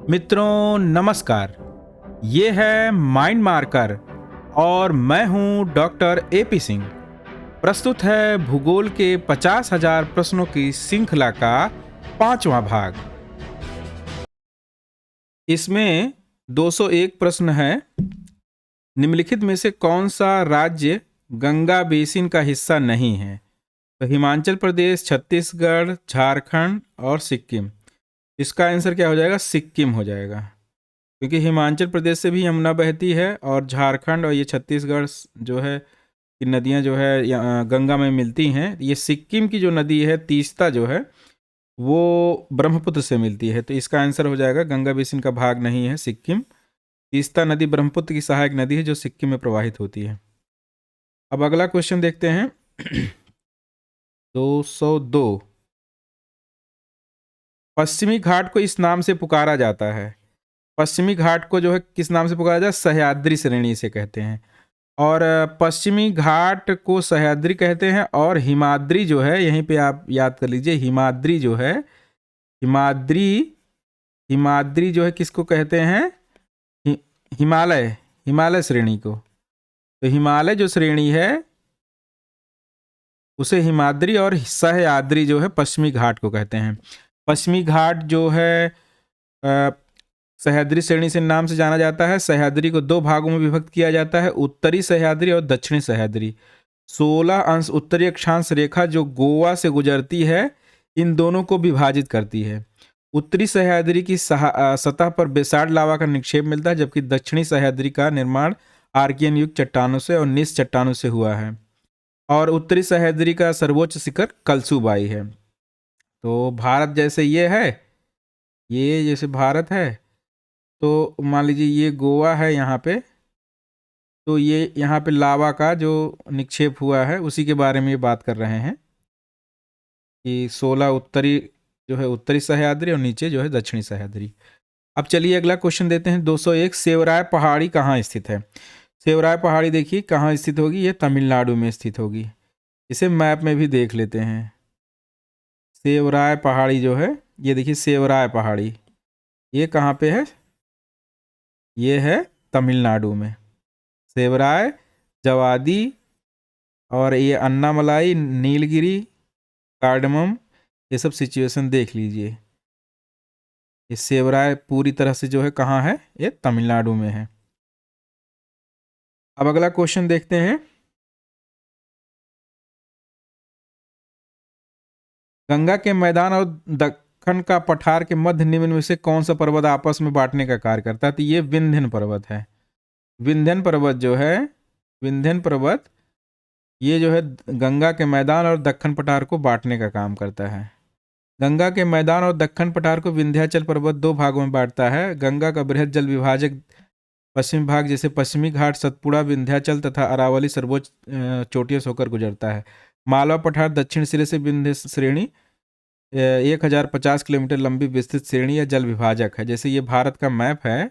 मित्रों नमस्कार। ये है माइंड मार्कर और मैं हूं डॉक्टर एपी सिंह। प्रस्तुत है भूगोल के 50,000 प्रश्नों की श्रृंखला का 5वां भाग। इसमें 201 प्रश्न है। निम्नलिखित में से कौन सा राज्य गंगा बेसिन का हिस्सा नहीं है? तो हिमाचल प्रदेश, छत्तीसगढ़, झारखंड और सिक्किम। इसका आंसर क्या हो जाएगा? सिक्किम हो जाएगा, क्योंकि हिमाचल प्रदेश से भी यमुना बहती है और झारखंड और ये छत्तीसगढ़ जो है कि नदियां जो है गंगा में मिलती हैं। ये सिक्किम की जो नदी है तीस्ता जो है वो ब्रह्मपुत्र से मिलती है, तो इसका आंसर हो जाएगा गंगा बेसिन का भाग नहीं है सिक्किम। तीस्ता नदी ब्रह्मपुत्र की सहायक नदी है जो सिक्किम में प्रवाहित होती है। अब अगला क्वेश्चन देखते हैं। 202। पश्चिमी घाट को इस नाम से पुकारा जाता है। पश्चिमी घाट को जो है किस नाम से पुकारा जाता है? सह्याद्री श्रेणी से कहते हैं। और पश्चिमी घाट को सह्याद्री कहते हैं और हिमाद्री जो है, यहीं पे आप याद कर लीजिए, हिमाद्री जो है, हिमाद्री हिमाद्री जो है किसको कहते हैं? हि, हिमालय हिमालय श्रेणी को। तो हिमालय जो श्रेणी है उसे हिमाद्री और सह्याद्री जो है पश्चिमी घाट को कहते हैं। पश्चिमी घाट जो है सह्याद्री श्रेणी से नाम से जाना जाता है। सह्याद्री को दो भागों में विभक्त किया जाता है, उत्तरी सह्याद्री और दक्षिणी सह्याद्री। 16 अंश उत्तरी अक्षांश रेखा जो गोवा से गुजरती है इन दोनों को विभाजित करती है। उत्तरी सह्याद्री की सतह पर बेसाल्ट लावा का निक्षेप मिलता है, जबकि दक्षिणी सह्याद्री का निर्माण आर्कियन युक्त चट्टानों से और निस चट्टानों से हुआ है। और उत्तरी सह्याद्री का सर्वोच्च शिखर कलसुबाई है। तो भारत जैसे ये है, ये जैसे भारत है, तो मान लीजिए ये गोवा है यहाँ पे, तो ये यहाँ पे लावा का जो निक्षेप हुआ है उसी के बारे में ये बात कर रहे हैं कि 16 उत्तरी जो है उत्तरी सह्याद्री और नीचे जो है दक्षिणी सह्याद्री। अब चलिए अगला क्वेश्चन देते हैं। 201। सेवराय पहाड़ी कहाँ स्थित है? सेवराय पहाड़ी देखिए कहाँ स्थित होगी, ये तमिलनाडु में स्थित होगी। इसे मैप में भी देख लेते हैं। सेवराय पहाड़ी जो है, ये देखिए सेवराय पहाड़ी, ये कहाँ पे है? ये है तमिलनाडु में। सेवराय, जवादी और ये अन्नामलाई, नीलगिरी, कार्डमम, ये सब सिचुएशन देख लीजिए। ये सेवराय पूरी तरह से जो है कहाँ है? ये तमिलनाडु में है। अब अगला क्वेश्चन देखते हैं। गंगा के मैदान और दक्कन का पठार के मध्य निम्न में से कौन सा पर्वत आपस में बांटने का कार्य करता है? तो ये विंध्यन पर्वत है। विंध्यन पर्वत जो है, विंध्यन पर्वत ये जो है गंगा के मैदान और दक्कन पठार को बांटने का काम करता है। गंगा के मैदान और दक्कन पठार को विंध्याचल पर्वत दो भागों में बांटता है। गंगा का बृहद जल विभाजक पश्चिमी भाग जैसे पश्चिमी घाट, सतपुड़ा, विंध्याचल तथा अरावली सर्वोच्च चोटियों से होकर गुजरता है। मालवा पठार दक्षिण सिरे से विंध्य श्रेणी 1050 किलोमीटर लंबी विस्तृत श्रेणी या जल विभाजक है। जैसे ये भारत का मैप है,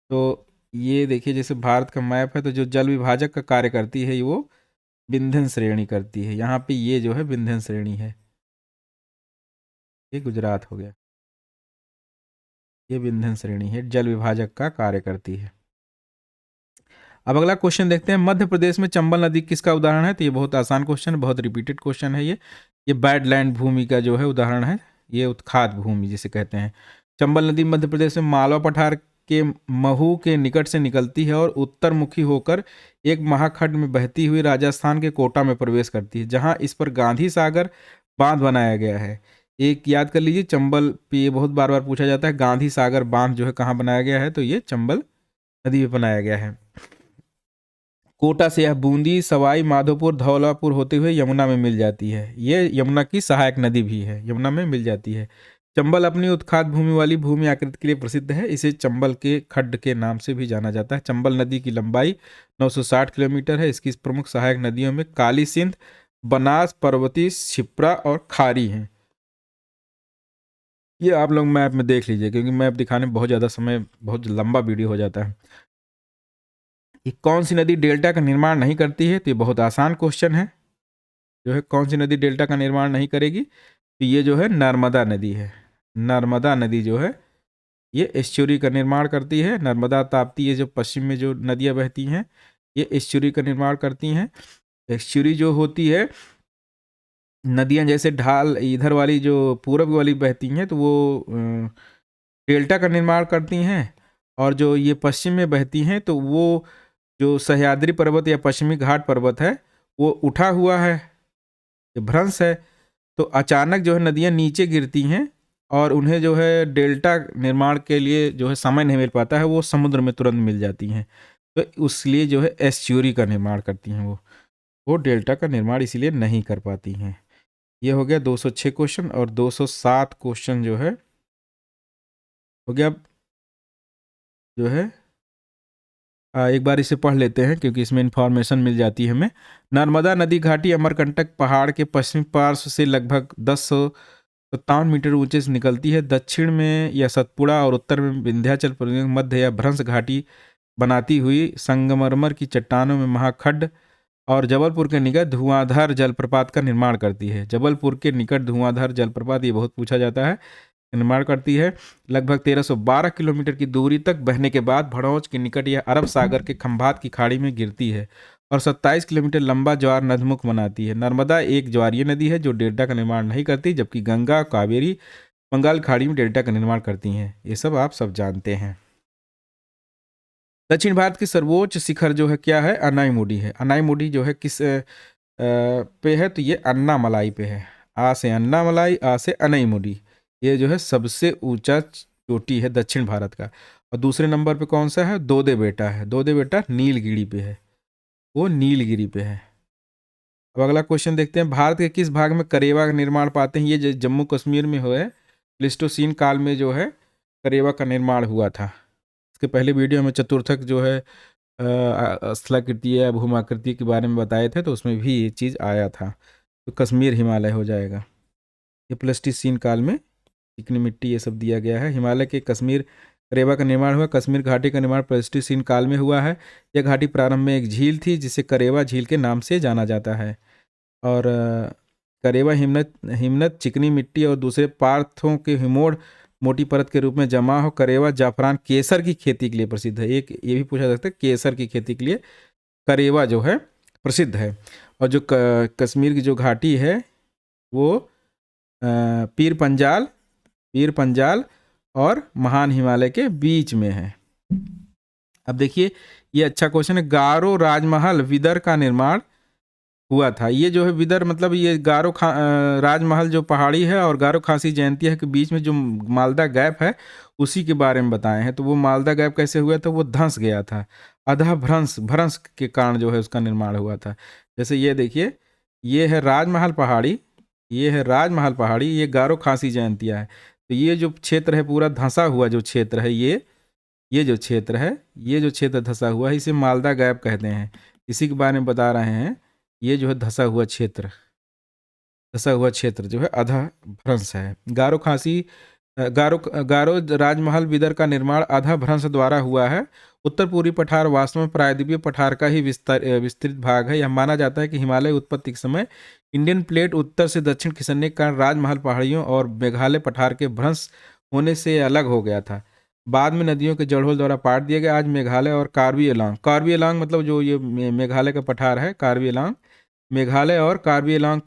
तो ये देखिए जैसे भारत का मैप है, तो जो जल विभाजक का कार्य करती है वो विंध्यन श्रेणी करती है। यहाँ पे ये जो है विंध्यन श्रेणी है, ये गुजरात हो गया, ये विंध्यन श्रेणी है, जल विभाजक का कार्य करती है। अब अगला क्वेश्चन देखते हैं। मध्य प्रदेश में चंबल नदी किसका उदाहरण है? तो ये बहुत आसान क्वेश्चन है, बहुत रिपीटेड क्वेश्चन है। ये बैडलैंड भूमि का जो है उदाहरण है, ये उत्खात भूमि जिसे कहते हैं। चंबल नदी मध्य प्रदेश में मालवा पठार के महू के निकट से निकलती है और उत्तरमुखी होकर एक महाखंड में बहती हुई राजस्थान के कोटा में प्रवेश करती है, जहां इस पर गांधी सागर बांध बनाया गया है। एक याद कर लीजिए, चंबल पे ये बहुत बार बार पूछा जाता है, गांधी सागर बांध जो है कहाँ बनाया गया है? तो ये चंबल नदी में बनाया गया है। कोटा से यह बूंदी, सवाई माधोपुर, धौलापुर होते हुए यमुना में मिल जाती है। ये यमुना की सहायक नदी भी है, यमुना में मिल जाती है। चंबल अपनी उत्खात भूमि वाली भूमि आकृति के लिए प्रसिद्ध है। इसे चंबल के खड्ड के नाम से भी जाना जाता है। चंबल नदी की लंबाई 960 किलोमीटर है। इसकी प्रमुख सहायक नदियों में काली सिंध, बनास, पर्वती, क्षिप्रा और खारी हैं। ये आप लोग मैप में देख लीजिए, क्योंकि मैप दिखाने में बहुत ज़्यादा समय, बहुत लंबा वीडियो हो जाता है। ये कौन सी नदी डेल्टा का निर्माण नहीं करती है? तो ये बहुत आसान क्वेश्चन है, जो है कौन सी नदी डेल्टा का निर्माण नहीं करेगी? तो ये जो है नर्मदा नदी है। नर्मदा नदी जो है ये एस्चुरी का निर्माण करती है। नर्मदा, ताप्ती, ये जो पश्चिम में जो नदियाँ बहती हैं ये एस्चुरी का निर्माण करती हैं। एस्चुरी जो होती है, नदियाँ जैसे ढाल इधर वाली जो पूरब वाली बहती हैं तो वो डेल्टा का निर्माण करती हैं, और जो ये पश्चिम में बहती हैं तो वो जो सह्याद्री पर्वत या पश्चिमी घाट पर्वत है वो उठा हुआ है, ये भ्रंश है। तो अचानक जो है नदियाँ नीचे गिरती हैं और उन्हें जो है डेल्टा निर्माण के लिए जो है समय नहीं मिल पाता है, वो समुद्र में तुरंत मिल जाती हैं। तो इसलिए जो है एस्च्यूरी का निर्माण करती हैं, वो डेल्टा का निर्माण इसीलिए नहीं कर पाती हैं। ये हो गया 206 क्वेश्चन। और 207 क्वेश्चन जो है हो गया। जो है एक बार इसे पढ़ लेते हैं क्योंकि इसमें इंफॉर्मेशन मिल जाती है हमें। नर्मदा नदी घाटी अमरकंटक पहाड़ के पश्चिमी पार्श्व से लगभग 1057 मीटर ऊंचे से निकलती है। दक्षिण में यह सतपुड़ा और उत्तर में विंध्याचल पर्वत मध्य या भ्रंश घाटी बनाती हुई संगमरमर की चट्टानों में महाखड्ड और जबलपुर के निकट धुआंधार जलप्रपात का निर्माण करती है। जबलपुर के निकट धुआंधार जलप्रपात, ये बहुत पूछा जाता है, निर्माण करती है। लगभग 1312 किलोमीटर की दूरी तक बहने के बाद भड़ौच के निकट यह अरब सागर के खंभात की खाड़ी में गिरती है और 27 किलोमीटर लंबा ज्वार नदमुख बनाती है। नर्मदा एक ज्वारीय नदी है जो डेल्टा का निर्माण नहीं करती, जबकि गंगा, कावेरी बंगाल खाड़ी में डेल्टा का निर्माण करती हैं। ये सब आप सब जानते हैं। दक्षिण भारत की सर्वोच्च शिखर जो है क्या है? अनाईमुडी है। अनाईमुडी जो है किस पे है? तो ये अन्नामलाई पे है। आ से अन्नामलाई, आ से अनाईमुडी, ये जो है सबसे ऊंचा चोटी है दक्षिण भारत का। और दूसरे नंबर पे कौन सा है? दोदे बेटा है। दोदे बेटा नीलगिरी पे है, वो नीलगिरी पे है। अब अगला क्वेश्चन देखते हैं। भारत के किस भाग में करेवा का निर्माण पाते हैं? ये जम्मू कश्मीर में हुआ है। प्लेस्टोसीन काल में जो है करेवा का निर्माण हुआ था। इसके पहले वीडियो में चतुर्थक जो है स्थलाकृति या भूमाकृति के बारे में बताए थे, तो उसमें भी ये चीज़ आया था। तो कश्मीर हिमालय हो जाएगा। ये प्लेस्टोसीन काल में चिकनी मिट्टी ये सब दिया गया है। हिमालय के कश्मीर करेवा का निर्माण हुआ। कश्मीर घाटी का निर्माण प्लेस्टोसीन काल में हुआ है। यह घाटी प्रारंभ में एक झील थी जिसे करेवा झील के नाम से जाना जाता है। और करेवा हिमनद चिकनी मिट्टी और दूसरे पार्थों के हिमोड़ मोटी परत के रूप में जमा हो। करेवा जाफरान केसर की खेती के लिए प्रसिद्ध है। एक ये भी पूछा सकता है, केसर की खेती के लिए करेवा जो है प्रसिद्ध है। और जो कश्मीर की जो घाटी है वो पीर पंजाल और महान हिमालय के बीच में है। अब देखिए ये अच्छा क्वेश्चन है। गारो राजमहल विदर का निर्माण हुआ था। ये जो है विदर मतलब ये राजमहल जो पहाड़ी है और गारो खासी जयंतिया के बीच में जो मालदा गैप है उसी के बारे में बताए हैं। तो वो मालदा गैप कैसे हुआ था? वो धंस गया था। अधः भ्रंश के कारण जो है उसका निर्माण हुआ था। जैसे ये देखिए, ये है राजमहल पहाड़ी, ये है राजमहल पहाड़ी, ये गारो खासी जयंतिया है। तो ये जो क्षेत्र है पूरा धंसा हुआ जो क्षेत्र है, ये जो क्षेत्र है, ये जो क्षेत्र धंसा हुआ है इसे मालदा गैप कहते हैं। इसी के बारे में बता रहे हैं। ये जो है धंसा हुआ क्षेत्र जो है अधः भ्रंश है। गारो राजमहल विदर का निर्माण अधः भ्रंश द्वारा हुआ है। उत्तर पूर्वी पठार वास्तव में प्रायद्वीपीय पठार का ही विस्तृत भाग है। यह माना जाता है कि हिमालय उत्पत्ति के समय इंडियन प्लेट उत्तर से दक्षिण खिसकने के कारण राजमहल पहाड़ियों और मेघालय पठार के भ्रंश होने से अलग हो गया था। बाद में नदियों के जड़ोल द्वारा पाट दिया गया। आज मेघालय और कार्बी एलांग मतलब जो ये मेघालय का पठार है कार्बी एलांग, मेघालय और कार्बी एलांग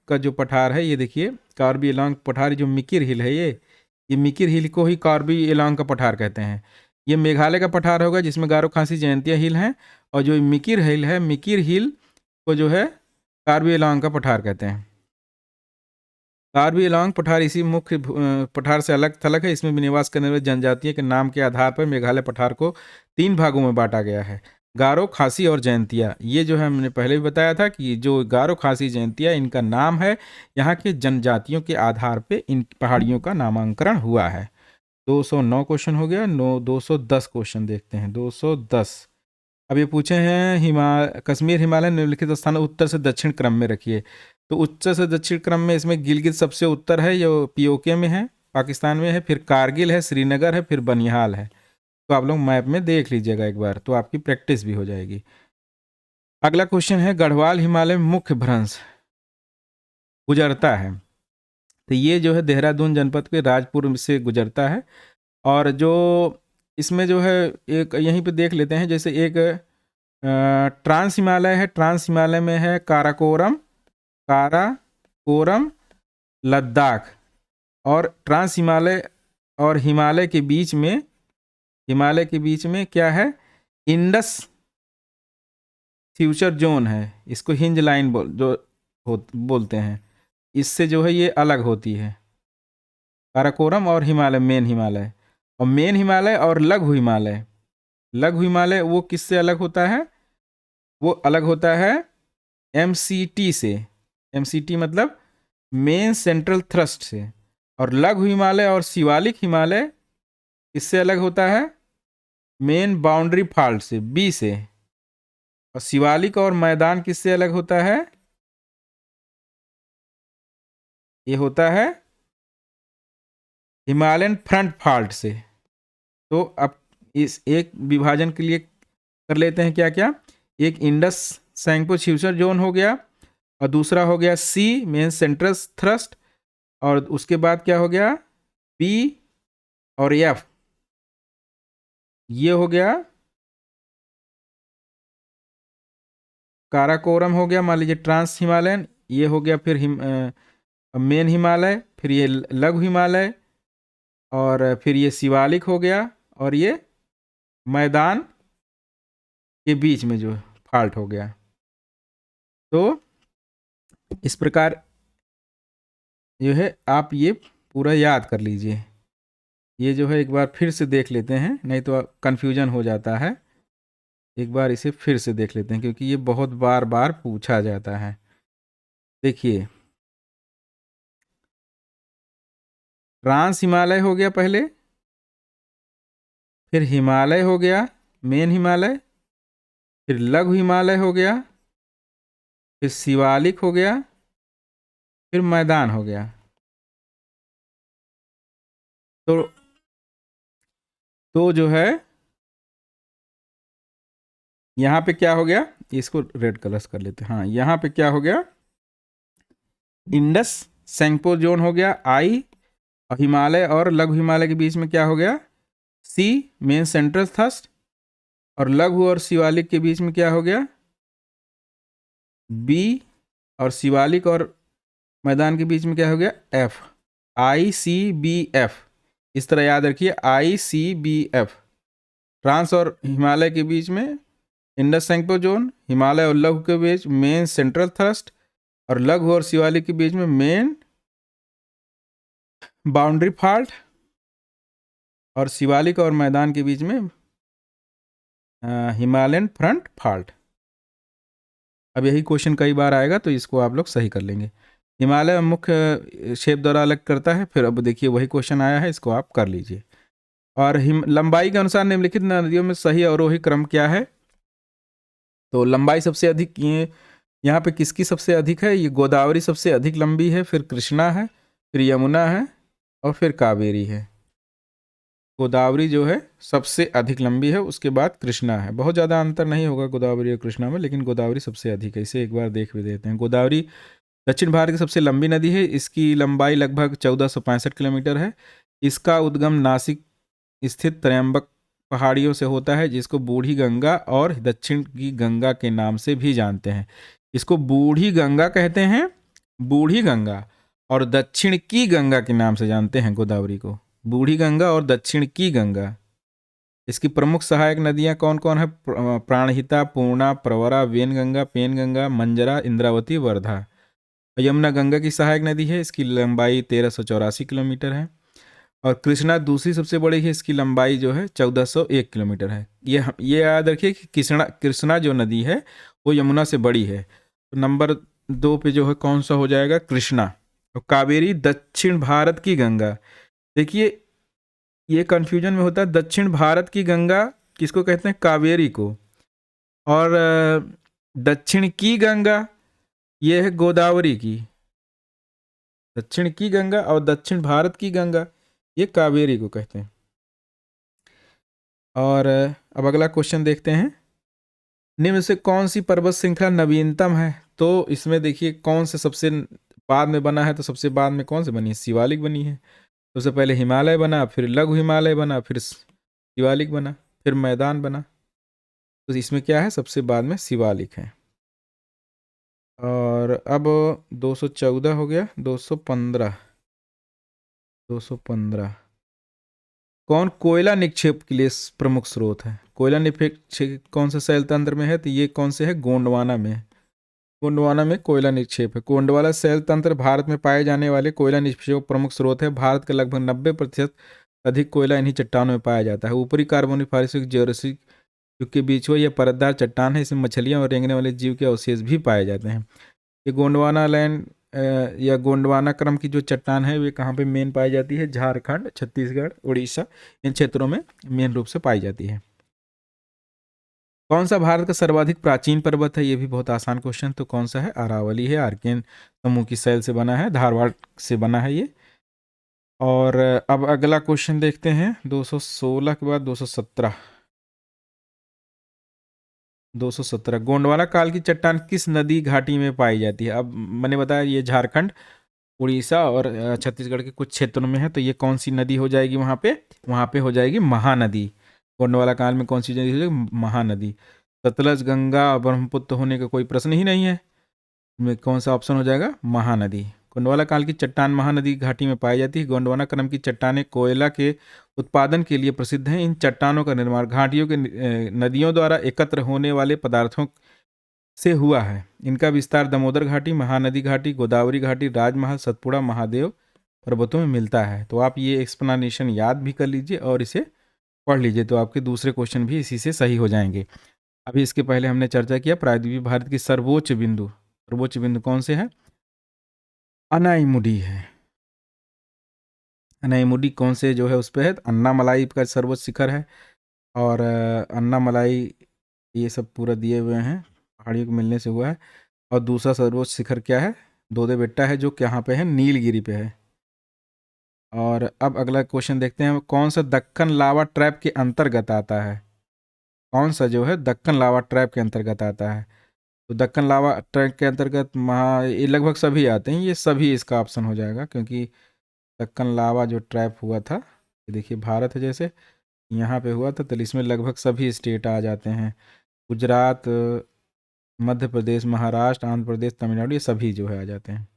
का जो पठार है, ये देखिए कार्बी एलांग पठार जो मिकिर हिल है, ये मिकिर हिल को ही कार्बी एलांग का पठार कहते हैं। ये मेघालय का पठार होगा जिसमें गारो खासी जयंतिया हिल है, और जो मिकिर हिल है, मिकिर हिल को जो है कार्बी एलांग का पठार कहते हैं। कार्बी एलांग पठार इसी मुख्य पठार से अलग थलग है। इसमें निवास करने वाली जनजातियों के नाम के आधार पर मेघालय पठार को 3 भागों में बांटा गया है, गारो, खासी और जयंतिया। ये जो है हमने पहले भी बताया था कि जो गारो, खासी, जयंतिया इनका नाम है। यहाँ के जनजातियों के आधार पे इन पहाड़ियों का नामांकन हुआ है। 209 क्वेश्चन हो गया। 210 क्वेश्चन देखते हैं। 210 अब ये पूछे हैं कश्मीर हिमालय निम्नलिखित स्थान उत्तर से दक्षिण क्रम में रखिए। तो उत्तर से दक्षिण क्रम में इसमें गिलगित सबसे उत्तर है, जो पीओके में है, पाकिस्तान में है, फिर कारगिल है, श्रीनगर है, फिर बनिहाल है। तो आप लोग मैप में देख लीजिएगा एक बार, तो आपकी प्रैक्टिस भी हो जाएगी। अगला क्वेश्चन है, गढ़वाल हिमालय में मुख्य भ्रंश गुजरता है। तो ये जो है देहरादून जनपद के राजपुर से गुजरता है। और जो इसमें जो है एक यहीं पे देख लेते हैं, जैसे एक ट्रांस हिमालय है, ट्रांस हिमालय में है काराकोरम, काराकोरम लद्दाख, और ट्रांस हिमालय और हिमालय के बीच में क्या है, इंडस फ्यूचर जोन है, इसको हिंज लाइन बोलते हैं, इससे जो है ये अलग होती है काराकोरम और हिमालय, मेन हिमालय और लघु हिमालय। लघु हिमालय वो किससे अलग होता है, वो अलग होता है MCT से, MCT मतलब मेन सेंट्रल थ्रस्ट से। और लघु हिमालय और शिवालिक हिमालय किससे अलग होता है, मेन बाउंड्री फॉल्ट से, B से। और शिवालिक और मैदान किससे अलग होता है, ये होता है हिमालयन फ्रंट फॉल्ट से। तो अब इस एक विभाजन के लिए कर लेते हैं क्या क्या, एक इंडस सैंगपो फ्यूचर जोन हो गया, और दूसरा हो गया C मेन सेंट्रल थ्रस्ट, और उसके बाद क्या हो गया B और F, ये हो गया काराकोरम हो गया, मान लीजिए ट्रांस हिमालयन, ये हो गया फिर मेन हिमालय, फिर ये लघु हिमालय, और फिर ये शिवालिक हो गया, और ये मैदान के बीच में जो फॉल्ट हो गया। तो इस प्रकार जो है आप ये पूरा याद कर लीजिए। ये जो है एक बार फिर से देख लेते हैं, नहीं तो कन्फ्यूजन हो जाता है। एक बार इसे फिर से देख लेते हैं क्योंकि ये बहुत बार बार पूछा जाता है। देखिए, ट्रांस हिमालय हो गया पहले, फिर हिमालय हो गया मेन हिमालय, फिर लघु हिमालय हो गया, फिर शिवालिक हो गया, फिर मैदान हो गया। तो जो है यहाँ पे क्या हो गया, इसको रेड कलर्स कर लेते हैं। हाँ, यहाँ पे क्या हो गया, इंडस सैंगपो जोन हो गया I, और हिमालय और लघु हिमालय के बीच में क्या हो गया C मेन सेंट्रल थ्रस्ट, और लघु और शिवालिक के बीच में क्या हो गया B, और शिवालिक और मैदान के बीच में क्या हो गया F, ICBF। इस तरह याद रखिए ICBF। ट्रांस और हिमालय के बीच में इंडस सैंगपो जोन, हिमालय और लघु के बीच मेन सेंट्रल थ्रस्ट, और लघु और शिवालिक के बीच में मेन बाउंड्री फॉल्ट, और शिवालिक और मैदान के बीच में हिमालयन फ्रंट फॉल्ट। अब यही क्वेश्चन कई बार आएगा तो इसको आप लोग सही कर लेंगे। हिमालय मुख्य शेप द्वारा अलग करता है, फिर अब देखिए वही क्वेश्चन आया है, इसको आप कर लीजिए। और लंबाई के अनुसार निम्नलिखित नदियों में सही अवरोही क्रम क्या है, तो लंबाई सबसे अधिक ये यहाँ पे किसकी सबसे अधिक है, ये गोदावरी सबसे अधिक लंबी है, फिर कृष्णा है, फिर यमुना है, और फिर कावेरी है। गोदावरी जो है सबसे अधिक लंबी है, उसके बाद कृष्णा है। बहुत ज़्यादा अंतर नहीं होगा गोदावरी और कृष्णा में, लेकिन गोदावरी सबसे अधिक है। इसे एक बार देख भी देते हैं। गोदावरी दक्षिण भारत की सबसे लंबी नदी है, इसकी लंबाई लगभग 1465 किलोमीटर है। इसका उद्गम नासिक स्थित त्रयंबक पहाड़ियों से होता है, जिसको बूढ़ी गंगा और दक्षिण की गंगा के नाम से भी जानते हैं। इसको बूढ़ी गंगा कहते हैं, बूढ़ी गंगा, और दक्षिण की गंगा के नाम से जानते हैं गोदावरी को, बूढ़ी गंगा और दक्षिण की गंगा। इसकी प्रमुख सहायक नदियां कौन कौन है, प्राणहिता, पूर्णा, प्रवरा, वेनगंगा, पेनगंगा, मंजरा, इंद्रावती, वर्धा। यमुना गंगा की सहायक नदी है, इसकी लंबाई 1384 किलोमीटर है। और कृष्णा दूसरी सबसे बड़ी है, इसकी लंबाई जो है 1401 किलोमीटर है। ये याद रखिए कि कृष्णा जो नदी है वो यमुना से बड़ी है। तो नंबर 2 पे जो है कौन सा हो जाएगा, कृष्णा। और कावेरी दक्षिण भारत की गंगा। देखिए ये कंफ्यूजन में होता है, दक्षिण भारत की गंगा किसको कहते हैं, कावेरी को, और दक्षिण की गंगा ये है गोदावरी की। दक्षिण की गंगा और दक्षिण भारत की गंगा ये कावेरी को कहते हैं। और अब अगला क्वेश्चन देखते हैं, निम्न से कौन सी पर्वत श्रृंखला नवीनतम है। तो इसमें देखिए कौन से सबसे बाद में बना है, तो सबसे बाद में कौन से बनी है, शिवालिक बनी है। सबसे पहले हिमालय बना, फिर लघु हिमालय बना, फिर शिवालिक बना, फिर मैदान बना। तो इसमें क्या है, सबसे बाद में शिवालिक है। और अब 214 हो गया, 215। कौन कोयला निक्षेप के लिए प्रमुख स्रोत है? कोयला निक्षेप कौन से शैल तंत्र में है? तो ये कौन से है, गोंडवाना में है। गोंडवाना में कोयला निक्षेप है। गोंडवाना शैल तंत्र भारत में पाए जाने वाले कोयला निक्षेप प्रमुख स्रोत है। भारत का लगभग 90% अधिक कोयला इन्हीं चट्टानों में पाया जाता है। ऊपरी कार्बोनिफेरस ज्यूरासिक युग के बीच हुआ यह परतदार चट्टान है। इसमें मछलियां और रेंगने वाले जीव के अवशेष भी पाए जाते हैं। ये गोंडवाना लैंड या गोंडवाना क्रम की जो चट्टान है वे कहाँ पे मेन पाई जाती है? झारखंड, छत्तीसगढ़, उड़ीसा, इन क्षेत्रों में मेन रूप से पाई जाती है। कौन सा भारत का सर्वाधिक प्राचीन पर्वत है? ये भी बहुत आसान क्वेश्चन। तो कौन सा है? अरावली है। आर्कियन समूह की शैल से बना है, धारवाड़ से बना है ये। और अब अगला क्वेश्चन देखते हैं, 216 के बाद 217। 217 गोंडवाना काल की चट्टान किस नदी घाटी में पाई जाती है? अब मैंने बताया ये झारखंड, उड़ीसा और छत्तीसगढ़ के कुछ क्षेत्रों में है। तो ये कौन सी नदी हो जाएगी वहाँ पे? वहाँ पे हो जाएगी महानदी। गोंडवाना काल में कौन सी नदी हो जाएगी? महानदी। सतलज, गंगा, ब्रह्मपुत्र होने का कोई प्रश्न ही नहीं है। में कौन सा ऑप्शन हो जाएगा? महानदी। गोंडवाना काल की चट्टान महानदी घाटी में पाई जाती है। गोंडवाना क्रम की चट्टानें कोयला के उत्पादन के लिए प्रसिद्ध हैं। इन चट्टानों का निर्माण घाटियों के नदियों द्वारा एकत्र होने वाले पदार्थों से हुआ है। इनका विस्तार दामोदर घाटी, महानदी घाटी, गोदावरी घाटी, राजमहल, सतपुड़ा, महादेव पर्वतों में मिलता है। तो आप ये एक्सप्लेनेशन याद भी कर लीजिए और इसे पढ़ लीजिए, तो आपके दूसरे क्वेश्चन भी इसी से सही हो जाएंगे। अभी इसके पहले हमने चर्चा किया प्रायद्वीपीय भारत की सर्वोच्च बिंदु कौन से है? अनाईमुडी है। अनाईमुडी कौन से जो है उस पर है? अन्नामलाई का सर्वोच्च शिखर है। और अन्नामलाई ये सब पूरा दिए हुए हैं, पहाड़ियों को मिलने से हुआ है। और दूसरा सर्वोच्च शिखर क्या है? दोदे बेट्टा है, जो यहाँ पे है, नीलगिरी पे है। और अब अगला क्वेश्चन देखते हैं, कौन सा दक्कन लावा ट्रैप के अंतर्गत आता है? कौन सा जो है दक्कन लावा ट्रैप के अंतर्गत आता है? तो दक्कन लावा ट्रैप के अंतर्गत ये लगभग सभी आते हैं। ये सभी इसका ऑप्शन हो जाएगा, क्योंकि दक्कन लावा जो ट्रैप हुआ था, ये देखिए भारत है जैसे यहाँ पे हुआ था, तो इसमें लगभग सभी स्टेट आ जाते हैं। गुजरात, मध्य प्रदेश, महाराष्ट्र, आंध्र प्रदेश, तमिलनाडु, ये सभी जो है आ जाते हैं।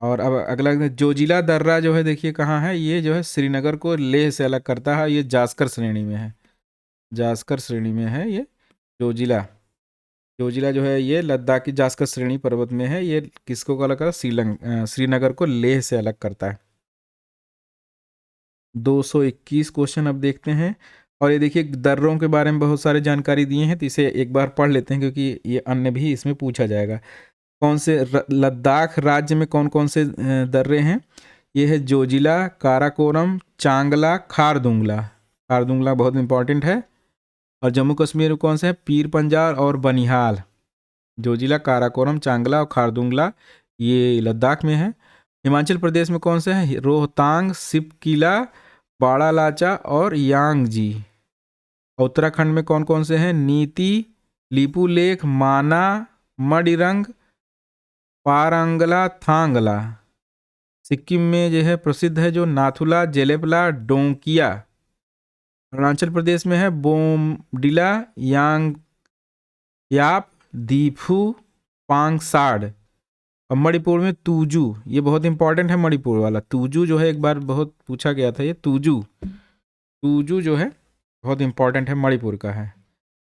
और अब अगला जोजिला दर्रा जो है, देखिए कहाँ है? ये जो है श्रीनगर को लेह से अलग करता है। ये जास्कर श्रेणी में है, जास्कर श्रेणी में है ये जोजिला। जोजिला जो है ये लद्दाख की जास्कर श्रेणी पर्वत में है। ये किसको अलग करता? श्रीनगर को लेह से अलग करता है। 221 क्वेश्चन अब देखते हैं। और ये देखिए दर्रों के बारे में बहुत सारी जानकारी दिए हैं, तो इसे एक बार पढ़ लेते हैं, क्योंकि ये अन्य भी इसमें पूछा जाएगा। कौन से लद्दाख राज्य में कौन कौन से दर्रे हैं? ये है जोजिला, काराकोरम, चांगला, खारदुंगला। खारदुंगला बहुत इंपॉर्टेंट है। और जम्मू कश्मीर में कौन से है? पीर पंजाल और बनिहाल। जोजिला, काराकोरम, चांगला और खारदुंगला ये लद्दाख में है। हिमाचल प्रदेश में कौन से हैं? रोहतांग, सिपकिला, बाड़ालाचा और यांगजी। उत्तराखंड में कौन कौन से हैं? नीति, लिपुलेख, माना, मडिरंग, पारंगला, थांगला। सिक्किम में जो है प्रसिद्ध है जो नाथुला, जेलेपला, डोंकिया। अरुणाचल प्रदेश में है बोमडिला, याप, दीफू, पांगसाड़। और मणिपुर में तूजू। ये बहुत इंपॉर्टेंट है मणिपुर वाला। तूजू जो है एक बार बहुत पूछा गया था, ये तूजू जो है बहुत इंपॉर्टेंट है, मणिपुर का है।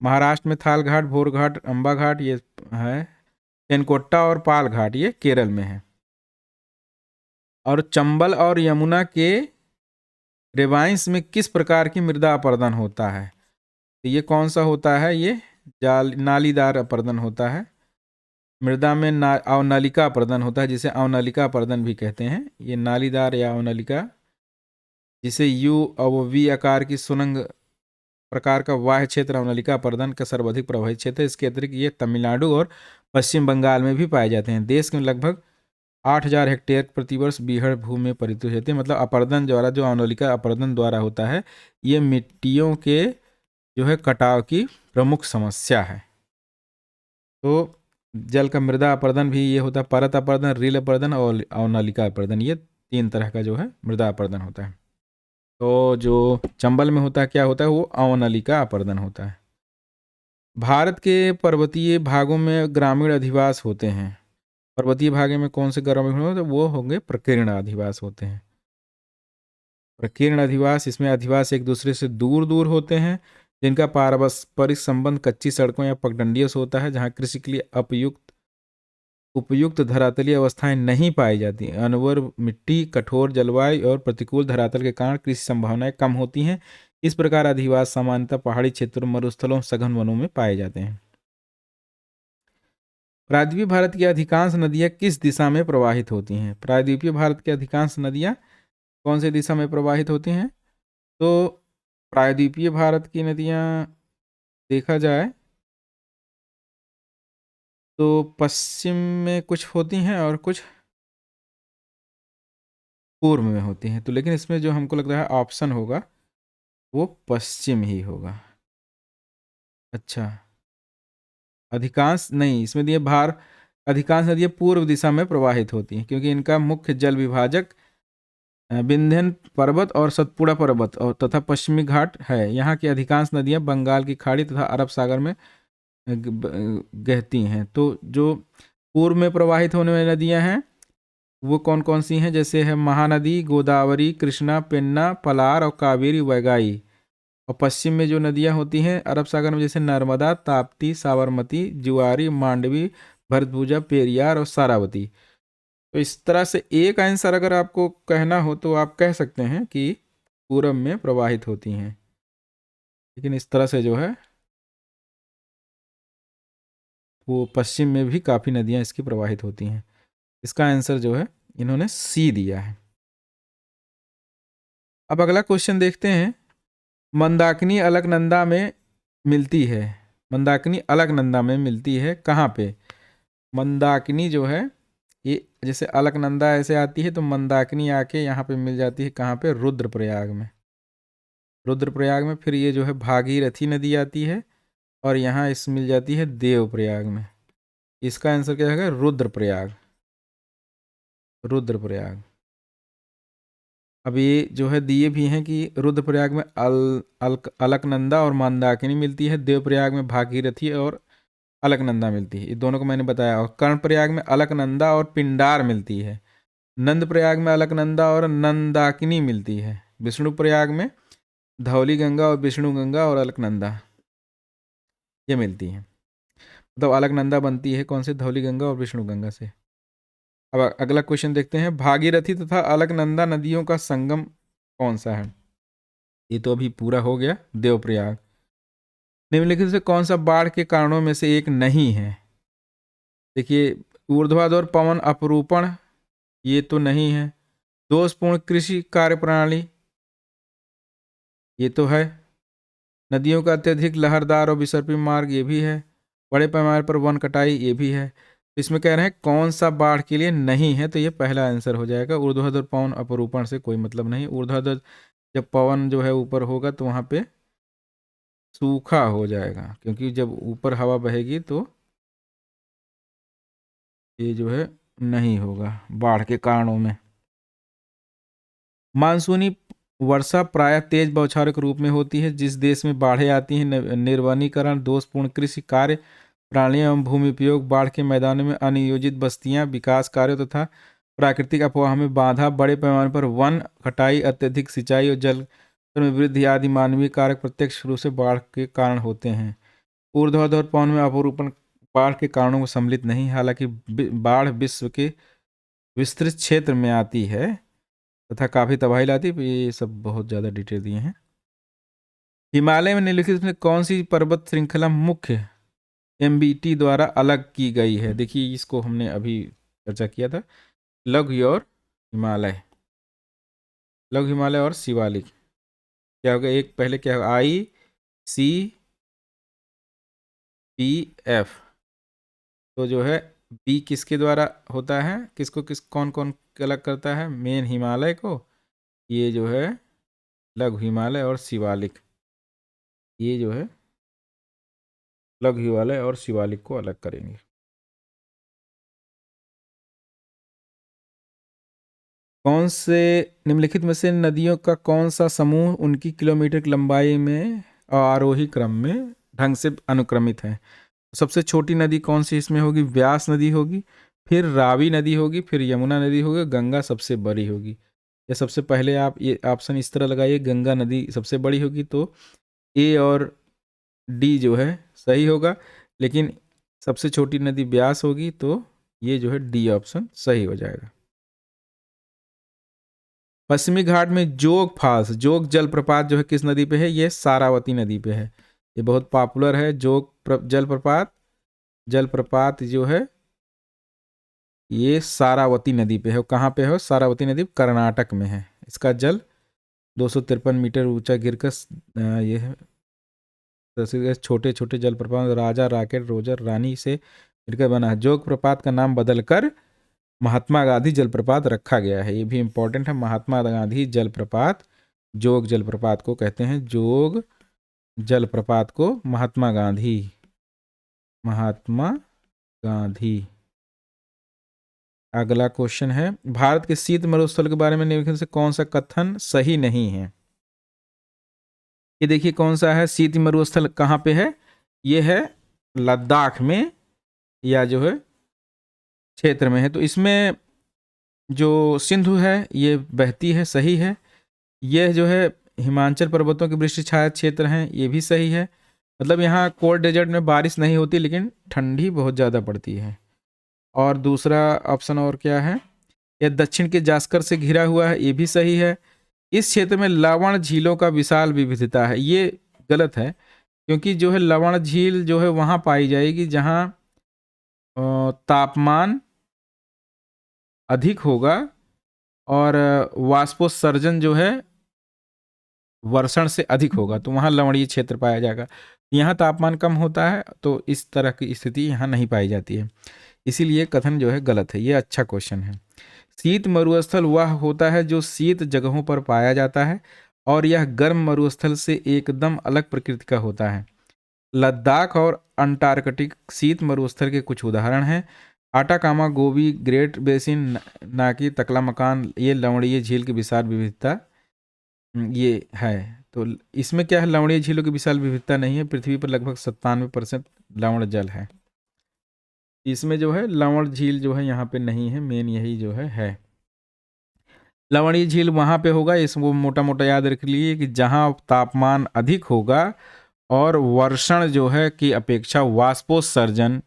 महाराष्ट्र में थाल घाट, भोर घाट, अंबा घाट ये है। तेनकोट्टा और पाल घाट ये केरल में है। और चंबल और यमुना के रेवाइंस में किस प्रकार की मृदा अपरदन होता है? तो ये कौन सा होता है? ये नालीदार अपरदन होता है। मृदा में अवनलिका अपरदन होता है, जिसे अवनलिका अपरदन भी कहते हैं। ये नालीदार या अवनलिका, जिसे यू और वी आकार की सुरंग प्रकार का वाह्य क्षेत्र अवनलिका अपरदन का सर्वाधिक प्रभावित क्षेत्र है। इसके अतिरिक्त ये तमिलनाडु और पश्चिम बंगाल में भी पाए जाते हैं। देश में लगभग 8000 हेक्टेयर प्रतिवर्ष बीहड़ भूमि में परिवर्तित होते हैं। मतलब अपरदन द्वारा, जो अवनलिका अपरदन द्वारा होता है, ये मिट्टियों के जो है कटाव की प्रमुख समस्या है। तो जल का मृदा अपरदन भी ये होता है, परत अपरदन, रील अपरदन और अवनलिका अपरदन, ये 3 तरह का जो है मृदा अपर्दन होता है। तो जो चंबल में होता है क्या होता है, वो अवनलिका अपर्दन होता है। भारत के पर्वतीय भागों में ग्रामीण अधिवास होते हैं। पर्वतीय भाग में कौन से ग्रामीण होते हैं, वो होंगे प्रकीर्ण अधिवास होते हैं। प्रकीर्ण अधिवास, इसमें अधिवास एक दूसरे से दूर दूर होते हैं, जिनका पारस्परिक संबंध कच्ची सड़कों या पगडंडियों से होता है, जहाँ कृषि के लिए उपयुक्त धरातलीय अवस्थाएं नहीं पाई जाती। अनवर मिट्टी, कठोर जलवायु और प्रतिकूल धरातल के कारण कृषि संभावनाएं कम होती हैं। इस प्रकार अधिवास सामान्यतः पहाड़ी क्षेत्रों, मरुस्थलों, सघन वनों में पाए जाते हैं। प्रायद्वीपीय भारत की अधिकांश नदियां किस दिशा में प्रवाहित होती हैं? प्रायद्वीपीय भारत की अधिकांश नदियां कौन सी दिशा में प्रवाहित होती हैं? तो प्रायद्वीपीय भारत की नदियां देखा जाए तो पश्चिम में कुछ होती हैं और कुछ पूर्व में होती हैं। तो लेकिन इसमें जो हमको लग रहा है ऑप्शन होगा वो पश्चिम ही होगा। अच्छा, अधिकांश नहीं, इसमें दिए भार अधिकांश नदियां पूर्व दिशा में प्रवाहित होती हैं, क्योंकि इनका मुख्य जल विभाजक विंध्यन पर्वत और सतपुड़ा पर्वत और तथा पश्चिमी घाट है। यहाँ की अधिकांश नदियां बंगाल की खाड़ी तथा अरब सागर में बहती हैं। तो जो पूर्व में प्रवाहित होने वाली नदियां हैं वो कौन कौन सी हैं? जैसे है महानदी, गोदावरी, कृष्णा, पेन्ना, पलार और कावेरी, वैगाई। और पश्चिम में जो नदियां होती हैं अरब सागर में, जैसे नर्मदा, ताप्ती, साबरमती, जुआरी, मांडवी, भरतभुजा, पेरियार और सारावती। तो इस तरह से एक आंसर अगर आपको कहना हो तो आप कह सकते हैं कि पूरब में प्रवाहित होती हैं, लेकिन इस तरह से जो है वो पश्चिम में भी काफ़ी नदियां इसकी प्रवाहित होती हैं। इसका आंसर जो है इन्होंने सी दिया है। अब अगला क्वेश्चन देखते हैं। मंदाकिनी अलकनंदा में मिलती है। मंदाकिनी अलकनंदा में मिलती है कहाँ पे? मंदाकिनी जो है ये जैसे अलकनंदा ऐसे आती है, तो मंदाकिनी आके यहाँ पे मिल जाती है कहाँ पे? रुद्रप्रयाग में। रुद्रप्रयाग में फिर ये जो है भागीरथी नदी आती है और यहाँ इस मिल जाती है देवप्रयाग में। इसका आंसर क्या है? रुद्रप्रयाग। रुद्रप्रयाग। अब ये जो है दिए भी हैं कि रुद्रप्रयाग में अलकनंदा और मंदाकिनी मिलती है, देवप्रयाग में भागीरथी और अलकनंदा मिलती है। ये दोनों को मैंने बताया। और कर्णप्रयाग में अलकनंदा और पिंडार मिलती है। नंदप्रयाग में अलकनंदा और नंदाकिनी मिलती है। विष्णुप्रयाग में धौली गंगा और विष्णु गंगा और अलकनंदा ये मिलती हैं। तो अलकनंदा बनती है कौन से? धौली गंगा और विष्णु गंगा से। अब अगला क्वेश्चन देखते हैं। भागीरथी तथा अलकनंदा नदियों का संगम कौन सा है? ये तो अभी पूरा हो गया, देवप्रयाग। निम्नलिखित से कौन सा बाढ़ के कारणों में से एक नहीं है? देखिए, ऊर्ध्वाधर पवन अपरूपण ये तो नहीं है। दोषपूर्ण कृषि कार्य प्रणाली ये तो है। नदियों का अत्यधिक लहरदार और विसर्पी मार्ग ये भी है। बड़े पैमाने पर वन कटाई ये भी है। इसमें कह रहे हैं कौन सा बाढ़ के लिए नहीं है, तो ये पहला आंसर हो जाएगा। ऊर्ध्वाधर पवन अपरूपण से कोई मतलब नहीं। ऊर्ध्वाधर जब पवन जो है ऊपर होगा तो वहाँ पे सूखा हो जाएगा, क्योंकि जब ऊपर हवा बहेगी तो ये जो है नहीं होगा बाढ़ के कारणों में। मानसूनी वर्षा प्रायः तेज बौछारों के रूप में होती है। जिस देश में बाढ़ें आती हैं, निर्वनीकरण, दोषपूर्ण कृषि कार्य प्रणालियां एवं भूमि उपयोग, बाढ़ के मैदानों में अनियोजित बस्तियां, विकास कार्यों तथा प्राकृतिक अफवाह में बाधा, बड़े पैमाने पर वन कटाई, अत्यधिक सिंचाई और जल स्तर में वृद्धि आदि मानवीय कारक प्रत्यक्ष रूप से बाढ़ के कारण होते हैं। ऊर्ध्वाधर पवन में अपरूपण बाढ़ के कारणों को सम्मिलित नहीं। हालांकि बाढ़ विश्व के विस्तृत क्षेत्र में आती है तथा काफ़ी तबाही लाती है। ये सब बहुत ज़्यादा डिटेल दिए हैं। हिमालय में निम्नलिखित में कौन सी पर्वत श्रृंखला मुख्य MBT द्वारा अलग की गई है? देखिए, इसको हमने अभी चर्चा किया था। लघु और हिमालय, लघु हिमालय और शिवालिक क्या होगा? एक पहले क्या होगा? ICPF। तो जो है बी किसके द्वारा होता है? किसको कौन कौन अलग करता है? मेन हिमालय को, ये जो है लघु हिमालय और शिवालिक, ये जो है लघु हिमालय और शिवालिक को अलग करेंगे। कौन से निम्नलिखित में से नदियों का कौन सा समूह उनकी किलोमीटर की लंबाई में आरोही क्रम में ढंग से अनुक्रमित है? सबसे छोटी नदी कौन सी इसमें होगी? व्यास नदी होगी, फिर रावी नदी होगी, फिर यमुना नदी होगी, गंगा सबसे बड़ी होगी। या सबसे पहले आप ये ऑप्शन इस तरह लगाइए, गंगा नदी सबसे बड़ी होगी, तो ए और डी जो है सही होगा, लेकिन सबसे छोटी नदी व्यास होगी, तो ये जो है डी ऑप्शन सही हो जाएगा। पश्चिमी घाट में जोग फॉल्स, जोग जलप्रपात जो है किस नदी पे है? ये सारावती नदी पे है। ये बहुत पॉपुलर है जोग जलप्रपात। जलप्रपात जो है ये सारावती नदी पे है। कहाँ पे है सारावती नदी? कर्नाटक में है। इसका जल 253 मीटर ऊंचा गिरकर ये है छोटे छोटे जलप्रपात राजा राकेट रोजर रानी से मिलकर बना है। जोग प्रपात का नाम बदलकर महात्मा गांधी जलप्रपात रखा गया है। ये भी इंपॉर्टेंट है। महात्मा गांधी जलप्रपात जोग जलप्रपात को कहते हैं। जोग जलप्रपात को महात्मा गांधी अगला क्वेश्चन है, भारत के शीत मरुस्थल के बारे में निम्नलिखित से कौन सा कथन सही नहीं है? ये देखिए कौन सा है शीत मरुस्थल, कहाँ पे है? ये है लद्दाख में या जो है क्षेत्र में है। तो इसमें जो सिंधु है ये बहती है, सही है। यह जो है हिमाचल पर्वतों के वृष्टि छाया क्षेत्र हैं, ये भी सही है। मतलब यहाँ कोल्ड डेजर्ट में बारिश नहीं होती, लेकिन ठंडी बहुत ज़्यादा पड़ती है। और दूसरा ऑप्शन और क्या है? यह दक्षिण के जास्कर से घिरा हुआ है, ये भी सही है। इस क्षेत्र में लवण झीलों का विशाल विविधता है, ये गलत है, क्योंकि जो है लवण झील जो है वहाँ पाई जाएगी जहाँ तापमान अधिक होगा और वाष्पोत्सर्जन जो है वर्षण से अधिक होगा, तो वहाँ लवणीय क्षेत्र पाया जाएगा। यहाँ तापमान कम होता है, तो इस तरह की स्थिति यहाँ नहीं पाई जाती है, इसीलिए कथन जो है गलत है। ये अच्छा क्वेश्चन है। शीत मरुस्थल वह होता है जो शीत जगहों पर पाया जाता है और यह गर्म मरुस्थल से एकदम अलग प्रकृति का होता है। लद्दाख और अंटार्कटिक शीत मरुस्थल के कुछ उदाहरण हैं। आटाकामा, गोबी, ग्रेट बेसिन, नाकी, तकलामकान, ये लवणीय झील की विशाल विविधता ये है। तो इसमें क्या है, लवणीय झीलों की विशाल विविधता नहीं है। पृथ्वी पर लगभग 97% लवण जल है। इसमें जो है लवण झील जो है यहाँ पे नहीं है, मेन यही जो है। लवणीय झील वहाँ पे होगा, इसको मोटा मोटा याद रख लीजिए कि जहाँ तापमान अधिक होगा और वर्षण जो है की अपेक्षा वाष्पोत्सर्जन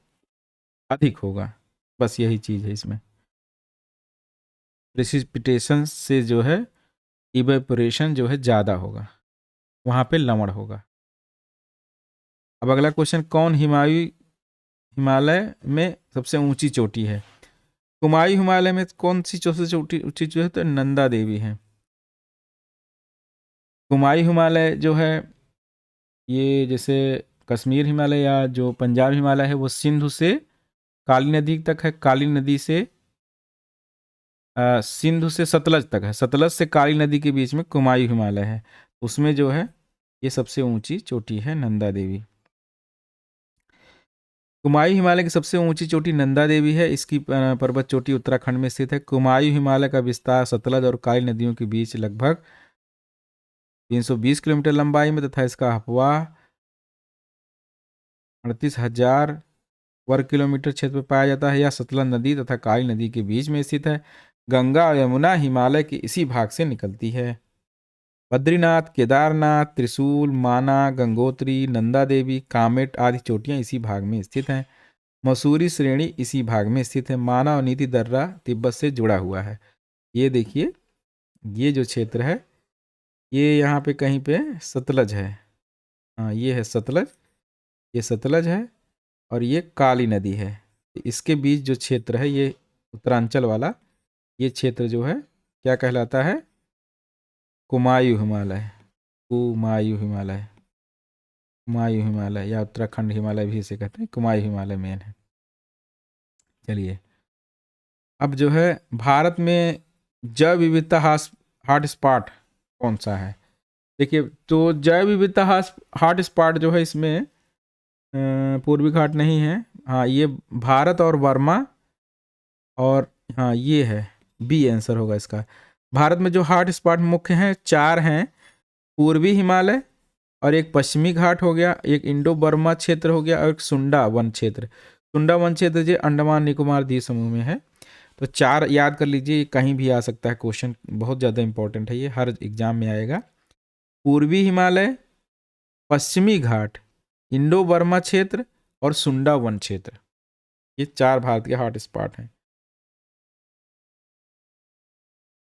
अधिक होगा, बस यही चीज है इसमें। प्रेसिपिटेशन से जो है इवेपोरेशन जो है ज़्यादा होगा, वहाँ पे लवण होगा। अब अगला क्वेश्चन, कौन हिमालय में सबसे ऊंची चोटी है? कुमायूं हिमालय में कौन सी सबसे ऊंची जो है? तो नंदा देवी है। कुमायूं हिमालय जो है ये जैसे कश्मीर हिमालय या जो पंजाब हिमालय है वो सिंधु से काली नदी तक है, काली नदी से सिंधु से सतलज तक है, सतलज से काली नदी के बीच में कुमायूं हिमालय है। उसमें जो है ये सबसे ऊंची चोटी है नंदा देवी। कुमायूं हिमालय की सबसे ऊंची चोटी नंदा देवी है। इसकी पर्वत चोटी उत्तराखंड में स्थित है। कुमायूं हिमालय का विस्तार सतलज और काली नदियों के बीच लगभग 320 किलोमीटर लंबाई में तथा इसका अफवाह 38,000 वर्ग किलोमीटर क्षेत्र में पाया जाता है। यह सतलज नदी तथा काली नदी के बीच में स्थित है। गंगा और यमुना हिमालय के इसी भाग से निकलती है। बद्रीनाथ, केदारनाथ, त्रिशूल, माना, गंगोत्री, नंदा देवी, कामेट आदि चोटियां इसी भाग में स्थित हैं। मसूरी श्रेणी इसी भाग में स्थित है। माना और नीति दर्रा तिब्बत से जुड़ा हुआ है। ये देखिए ये जो क्षेत्र है ये यहाँ पे कहीं पे सतलज है। हाँ ये है सतलज, ये सतलज है और ये काली नदी है। इसके बीच जो क्षेत्र है ये उत्तरांचल वाला ये क्षेत्र जो है क्या कहलाता है? कुमायूं हिमालय। कुमायूं हिमालय, कुमायूं हिमालय या उत्तराखंड हिमालय भी इसे कहते हैं। कुमायूं हिमालय मेन है। चलिए अब जो है भारत में जैव विविधता हॉट स्पॉट कौन सा है? देखिए तो जैव विविधता हॉट स्पॉट जो है इसमें पूर्वी घाट नहीं है। हाँ ये भारत और वर्मा और हाँ ये है, बी आंसर होगा इसका। भारत में जो हॉट स्पॉट मुख्य हैं 4 हैं, पूर्वी हिमालय और एक पश्चिमी घाट हो गया, एक इंडो बर्मा क्षेत्र हो गया और एक सुंडा वन क्षेत्र। सुंडा वन क्षेत्र जो अंडमान निकोबार द्वीप समूह में है। तो 4 याद कर लीजिए, कहीं भी आ सकता है क्वेश्चन, बहुत ज़्यादा इंपॉर्टेंट है ये, हर एग्जाम में आएगा। पूर्वी हिमालय, पश्चिमी घाट, इंडो बर्मा क्षेत्र और सुंडा वन क्षेत्र, ये 4 भारत के हॉट स्पॉट हैं।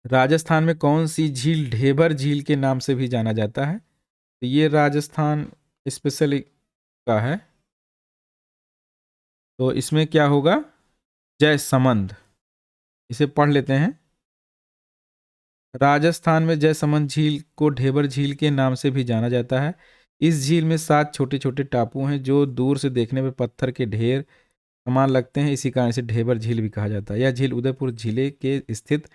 राजस्थान में कौन सी झील ढेबर झील के नाम से भी जाना जाता है? तो ये राजस्थान स्पेशल का है। तो इसमें क्या होगा, जयसमंद, इसे पढ़ लेते हैं। राजस्थान में जयसमंद झील को ढेबर झील के नाम से भी जाना जाता है। इस झील में 7 छोटे छोटे टापू हैं जो दूर से देखने में पत्थर के ढेर समान लगते हैं, इसी कारण से ढेबर झील भी कहा जाता है। यह झील उदयपुर जिले के स्थित,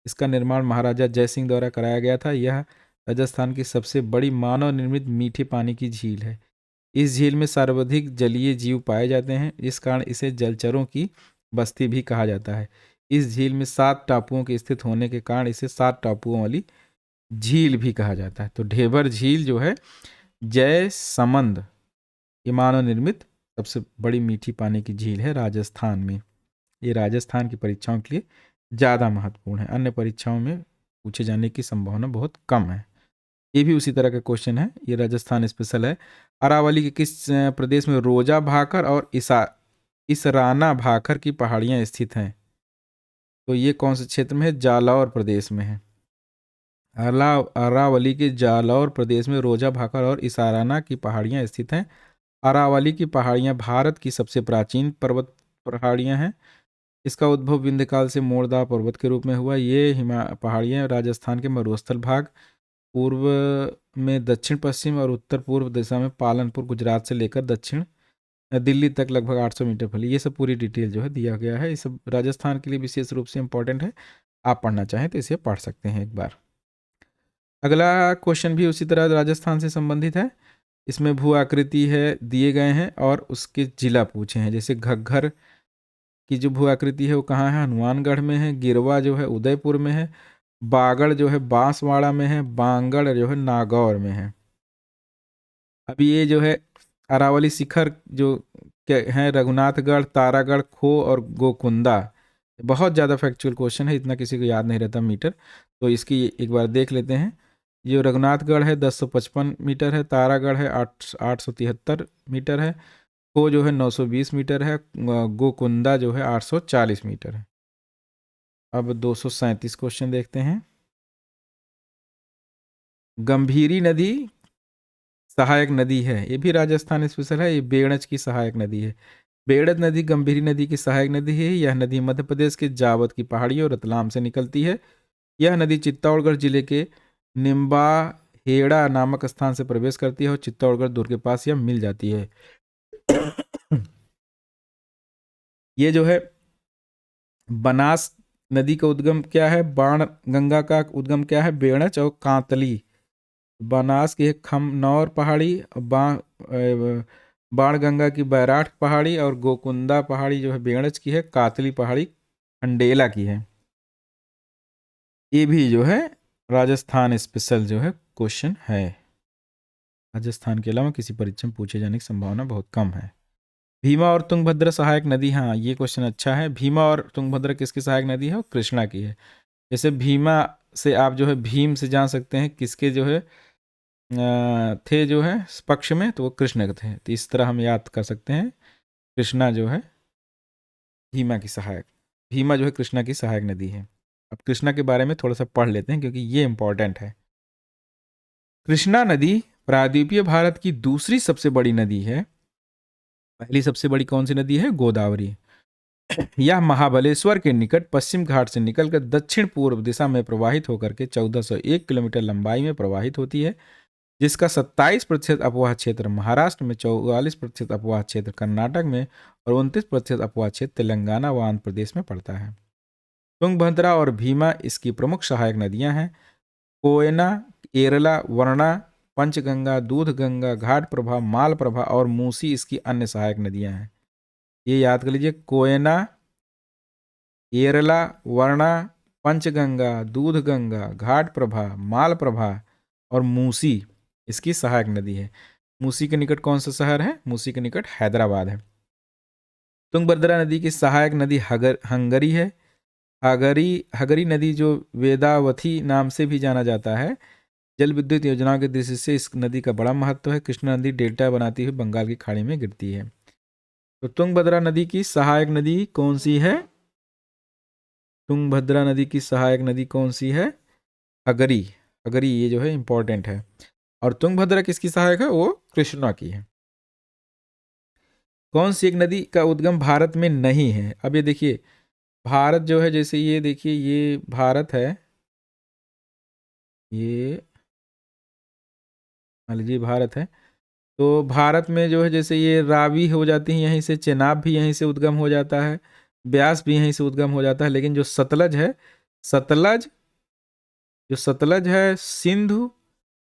इसका निर्माण महाराजा जयसिंह द्वारा कराया गया था। यह राजस्थान की सबसे बड़ी मानव निर्मित मीठे पानी की झील है। इस झील में सर्वाधिक जलीय जीव पाए जाते हैं, इस कारण इसे जलचरों की बस्ती भी कहा जाता है। इस झील में 7 टापुओं के स्थित होने के कारण इसे 7 टापुओं वाली झील भी कहा जाता है। तो ढेबर झील जो है जयसमंद, ये मानव निर्मित सबसे बड़ी मीठी पानी की झील है राजस्थान में। ये राजस्थान की परीक्षाओं के लिए ज़्यादा महत्वपूर्ण है, अन्य परीक्षाओं में पूछे जाने की संभावना बहुत कम है। ये भी उसी तरह का क्वेश्चन है, ये राजस्थान स्पेशल है। अरावली के किस प्रदेश में रोजा भाखर और इसराना भाखर की पहाड़ियाँ स्थित हैं? तो ये कौन से क्षेत्र में है? जालौर प्रदेश में है। अरावली के जालौर प्रदेश में रोजा भाखर और इसाराना की पहाड़ियाँ स्थित हैं। अरावली की पहाड़ियाँ भारत की सबसे प्राचीन पर्वत पहाड़ियाँ हैं। इसका उद्भव विंध्यकाल से मोरदा पर्वत के रूप में हुआ। ये पहाड़ियाँ राजस्थान के मरुस्थल भाग, पूर्व में दक्षिण पश्चिम और उत्तर पूर्व दिशा में पालनपुर गुजरात से लेकर दक्षिण दिल्ली तक लगभग 800 मीटर फैली। ये सब पूरी डिटेल जो है दिया गया है। ये सब राजस्थान के लिए विशेष रूप से इंपॉर्टेंट है, आप पढ़ना चाहें तो इसे पढ़ सकते हैं एक बार। अगला क्वेश्चन भी उसी तरह राजस्थान से संबंधित है। इसमें भू आकृति है दिए गए हैं और उसके जिला पूछे हैं। जैसे घग्घर की जो भू आकृति है वो कहाँ है? हनुमानगढ़ में है। गिरवा जो है उदयपुर में है। बागड़ जो है बांसवाड़ा में है। बांगड़ जो है नागौर में है। अभी ये जो है अरावली शिखर जो हैं रघुनाथगढ़, तारागढ़, खो और गोकुंदा, बहुत ज़्यादा फैक्चुअल क्वेश्चन है, इतना किसी को याद नहीं रहता मीटर, तो इसकी एक बार देख लेते हैं। ये रघुनाथगढ़ है 1055 मीटर है। तारागढ़ है 873 मीटर है। खो जो है 920 मीटर है। गोकुंदा जो है 840 मीटर है। अब 237 क्वेश्चन देखते हैं। गंभीरी नदी सहायक नदी है, ये भी राजस्थान स्पेशल है। ये बेड़च की सहायक नदी है। बेड़च नदी गंभीरी नदी की सहायक नदी है। यह नदी मध्य प्रदेश के जावत की पहाड़ियों और रतलाम से निकलती है। यह नदी चित्तौड़गढ़ जिले के निम्बा हेड़ा नामक स्थान से प्रवेश करती है और चित्तौड़गढ़ दुर्ग के पास यह मिल जाती है। ये जो है बनास नदी का उद्गम क्या है? बाण गंगा का उद्गम क्या है? बेड़च और कांतली। बनास की है खमनौर पहाड़ी, बाण गंगा की बैराठ पहाड़ी और गोकुंदा पहाड़ी जो है बेड़च की है। कातली पहाड़ी खंडेला की है। ये भी जो है राजस्थान स्पेशल जो है क्वेश्चन है। राजस्थान के अलावा किसी परीक्षा में पूछे जाने की संभावना बहुत कम है। भीमा और तुंगभद्रा सहायक नदी, हाँ ये क्वेश्चन अच्छा है। भीमा और तुंगभद्रा किसकी सहायक नदी है? वो कृष्णा की है। जैसे भीमा से आप जो है भीम से जान सकते हैं किसके जो है थे जो है पक्ष में, तो वो कृष्ण के थे। तो इस तरह हम याद कर सकते हैं कृष्णा जो है भीमा की सहायक, भीमा जो है कृष्णा की सहायक नदी है। अब कृष्णा के बारे में थोड़ा सा पढ़ लेते हैं क्योंकि ये इंपॉर्टेंट है। कृष्णा नदी प्रायद्वीपीय भारत की दूसरी सबसे बड़ी नदी है। पहली सबसे बड़ी कौन सी नदी है? गोदावरी। यह महाबलेश्वर के निकट पश्चिम घाट से निकलकर दक्षिण पूर्व दिशा में प्रवाहित होकर के 1401 किलोमीटर लंबाई में प्रवाहित होती है, जिसका 27% अपवाह क्षेत्र महाराष्ट्र में, 44% अपवाह क्षेत्र कर्नाटक में और 29% अपवाह क्षेत्र तेलंगाना व आंध्र प्रदेश में पड़ता है। तुंगभद्रा और भीमा इसकी प्रमुख सहायक नदियां हैं। कोयना, केरला, वर्णा, पंचगंगा, दूधगंगा, घाट प्रभा, माल प्रभा और मूसी इसकी अन्य सहायक नदियां हैं। ये याद कर लीजिए, कोयना, केरला, वर्णा, पंचगंगा, दूधगंगा, घाट प्रभा, माल प्रभा और मूसी इसकी सहायक नदी है। मूसी के निकट कौन सा शहर है? मूसी के निकट हैदराबाद है। तुंगभद्रा नदी की सहायक नदी हंगरी है। हगरी नदी जो वेदावती नाम से भी जाना जाता है। जल विद्युत योजनाओं की दृष्टि से इस नदी का बड़ा महत्व है। कृष्णा नदी डेल्टा बनाती हुई बंगाल की खाड़ी में गिरती है। तो तुंगभद्रा नदी की सहायक नदी कौन सी है? तुंगभद्रा नदी की सहायक नदी कौन सी है? हगरी। हगरी ये जो है इंपॉर्टेंट है। और तुंगभद्रा किसकी सहायक है? वो कृष्णा की है। कौन सी एक नदी का उद्गम भारत में नहीं है? अब ये देखिए, भारत जो है, जैसे ये देखिए, ये भारत है, ये मान लीजिए भारत है। तो भारत में जो है, जैसे ये रावी हो जाती है यहीं से, चेनाब भी यहीं से उद्गम हो जाता है, ब्यास भी यहीं से उद्गम हो जाता है। लेकिन जो सतलज है, सतलज है, सिंधु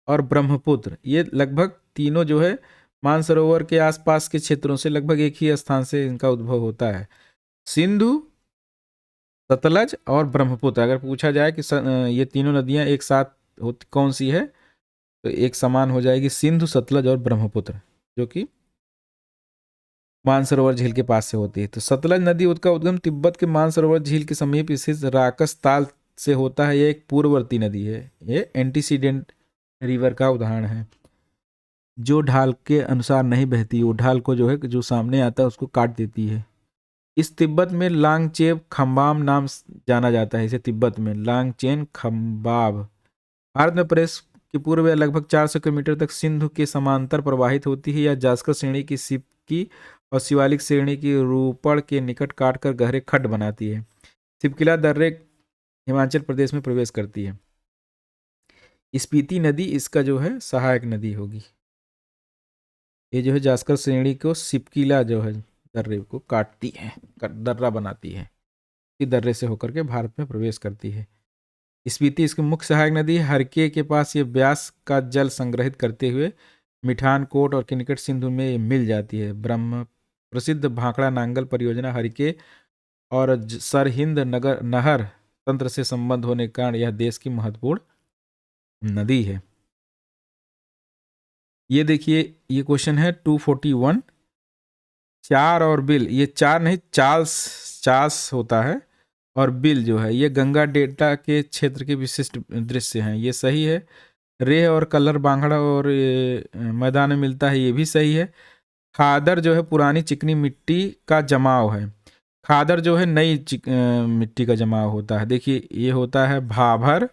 और ब्रह्मपुत्र, ये लगभग तीनों जो है मानसरोवर के आसपास के क्षेत्रों से लगभग एक ही स्थान से इनका उद्भव होता है। सिंधु, सतलज और ब्रह्मपुत्र। अगर पूछा जाए कि ये तीनों नदियां एक साथ होती कौन सी है, तो एक समान हो जाएगी सिंधु, सतलज और ब्रह्मपुत्र, जो कि मानसरोवर झील के पास से होती है। तो सतलज नदी का उद्गम तिब्बत के मानसरोवर झील के समीप स्थित राकस ताल से होता है। यह एक पूर्ववर्ती नदी है। ये एंटीसीडेंट रिवर का उदाहरण है, जो ढाल के अनुसार नहीं बहती, वो ढाल को जो है जो सामने आता है उसको काट देती है। इस तिब्बत में लांगचेब खम्बाम नाम जाना जाता है। इसे तिब्बत में लांगचेन खम्बाब। भारत में प्रदेश के पूर्व में लगभग 400 किलोमीटर तक सिंधु के समांतर प्रवाहित होती है। यह जास्कर श्रेणी की सिपकी और शिवालिक श्रेणी की रूपड़ के निकट काटकर गहरे खड्ड बनाती है। सिपकिला दर्रे हिमाचल प्रदेश में प्रवेश करती है। स्पीति नदी इसका जो है सहायक नदी होगी। ये जो है जास्कर श्रेणी को सिपकिला जो है दर्रे को काटती है, दर्रा बनाती है, इस दर्रे से होकर के भारत में प्रवेश करती है। स्पीति इसकी मुख्य सहायक नदी है। हरके के पास ये ब्यास का जल संग्रहित करते हुए मिठानकोट और के निकट सिंधु में मिल जाती है। ब्रह्म प्रसिद्ध भाखड़ा नांगल परियोजना हरके और सरहिंद नहर तंत्र से संबंध होने के कारण यह देश की महत्वपूर्ण नदी है। ये देखिए, ये क्वेश्चन है 241। चार और बिल, ये चार नहीं चार्ल्स होता है, और बिल जो है ये गंगा डेल्टा के क्षेत्र के विशिष्ट दृश्य हैं। ये सही है। रेह और कलर बांगड़ा और मैदान में मिलता है, ये भी सही है। खादर जो है पुरानी चिकनी मिट्टी का जमाव है। खादर जो है नई मिट्टी का जमाव होता है। देखिए, ये होता है भाभर,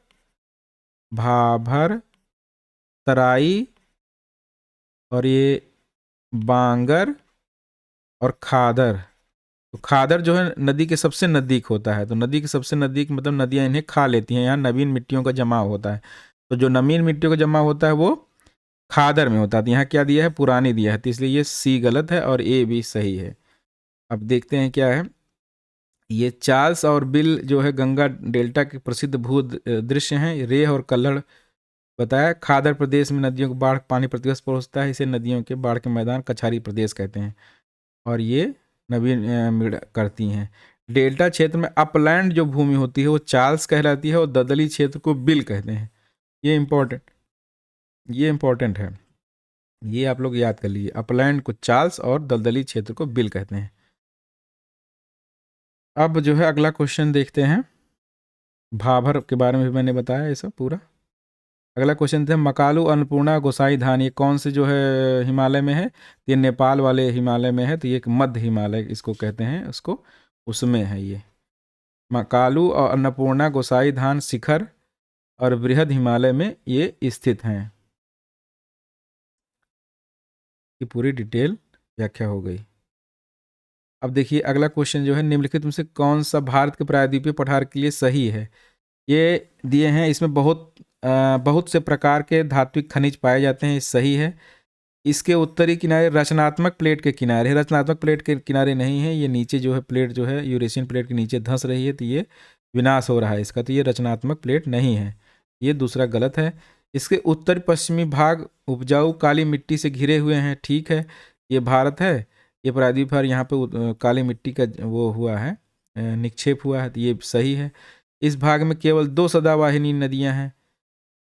तराई, और ये बांगर और खादर। तो खादर जो है नदी के सबसे नज़दीक होता है। तो नदी के सबसे नज़दीक मतलब नदियां इन्हें खा लेती हैं। यहाँ नवीन मिट्टियों का जमाव होता है। तो जो नवीन मिट्टियों का जमाव होता है वो खादर में होता है। तो यहाँ क्या दिया है? पुरानी दिया है। तो इसलिए ये सी गलत है और ए भी सही है। अब देखते हैं क्या है। ये चार्ल्स और बिल जो है गंगा डेल्टा के प्रसिद्ध भू दृश्य हैं। रेह और कल्हड़ बताया। खादर प्रदेश में नदियों को बाढ़ पानी प्रतिवर्ष पहुँचता है। इसे नदियों के बाढ़ के मैदान कछारी प्रदेश कहते हैं, और ये नवीन करती हैं। डेल्टा क्षेत्र में अपलैंड जो भूमि होती है वो चार्ल्स कहलाती है, और दलदली क्षेत्र को बिल कहते हैं। ये इंपॉर्टेंट है, ये आप लोग याद कर लीजिए। अपलैंड को चार्ल्स और दलदली क्षेत्र को बिल कहते हैं। अब जो है अगला क्वेश्चन देखते हैं। भाभर के बारे में भी मैंने बताया ये सब पूरा। अगला क्वेश्चन थे मकालू अन्नपूर्णा गोसाई धान, ये कौन से जो है हिमालय में है? ये नेपाल वाले हिमालय में है। तो ये एक मध्य हिमालय इसको कहते हैं, उसको उसमें है ये। मकालू और अन्नपूर्णा गोसाई धान शिखर और बृहद हिमालय में ये स्थित हैं। ये पूरी डिटेल व्याख्या हो गई। अब देखिए अगला क्वेश्चन जो है, निम्नलिखित में से कौन सा भारत के प्रायद्वीपीय पठार के लिए सही है? ये दिए हैं, इसमें बहुत से प्रकार के धात्विक खनिज पाए जाते हैं, सही है। इसके उत्तरी किनारे रचनात्मक प्लेट के किनारे, रचनात्मक प्लेट के किनारे नहीं है। ये नीचे जो है प्लेट जो है यूरेशियन प्लेट के नीचे धंस रही है, तो ये विनाश हो रहा है इसका। तो ये रचनात्मक प्लेट नहीं है, ये दूसरा गलत है। इसके उत्तर पश्चिमी भाग उपजाऊ काली मिट्टी से घिरे हुए हैं, ठीक है। ये भारत है, ये प्रायद्वीप पर यहाँ पे काली मिट्टी का वो हुआ है, निक्षेप हुआ है, तो ये सही है। इस भाग में केवल 2 सदावाहिनी नदियां हैं,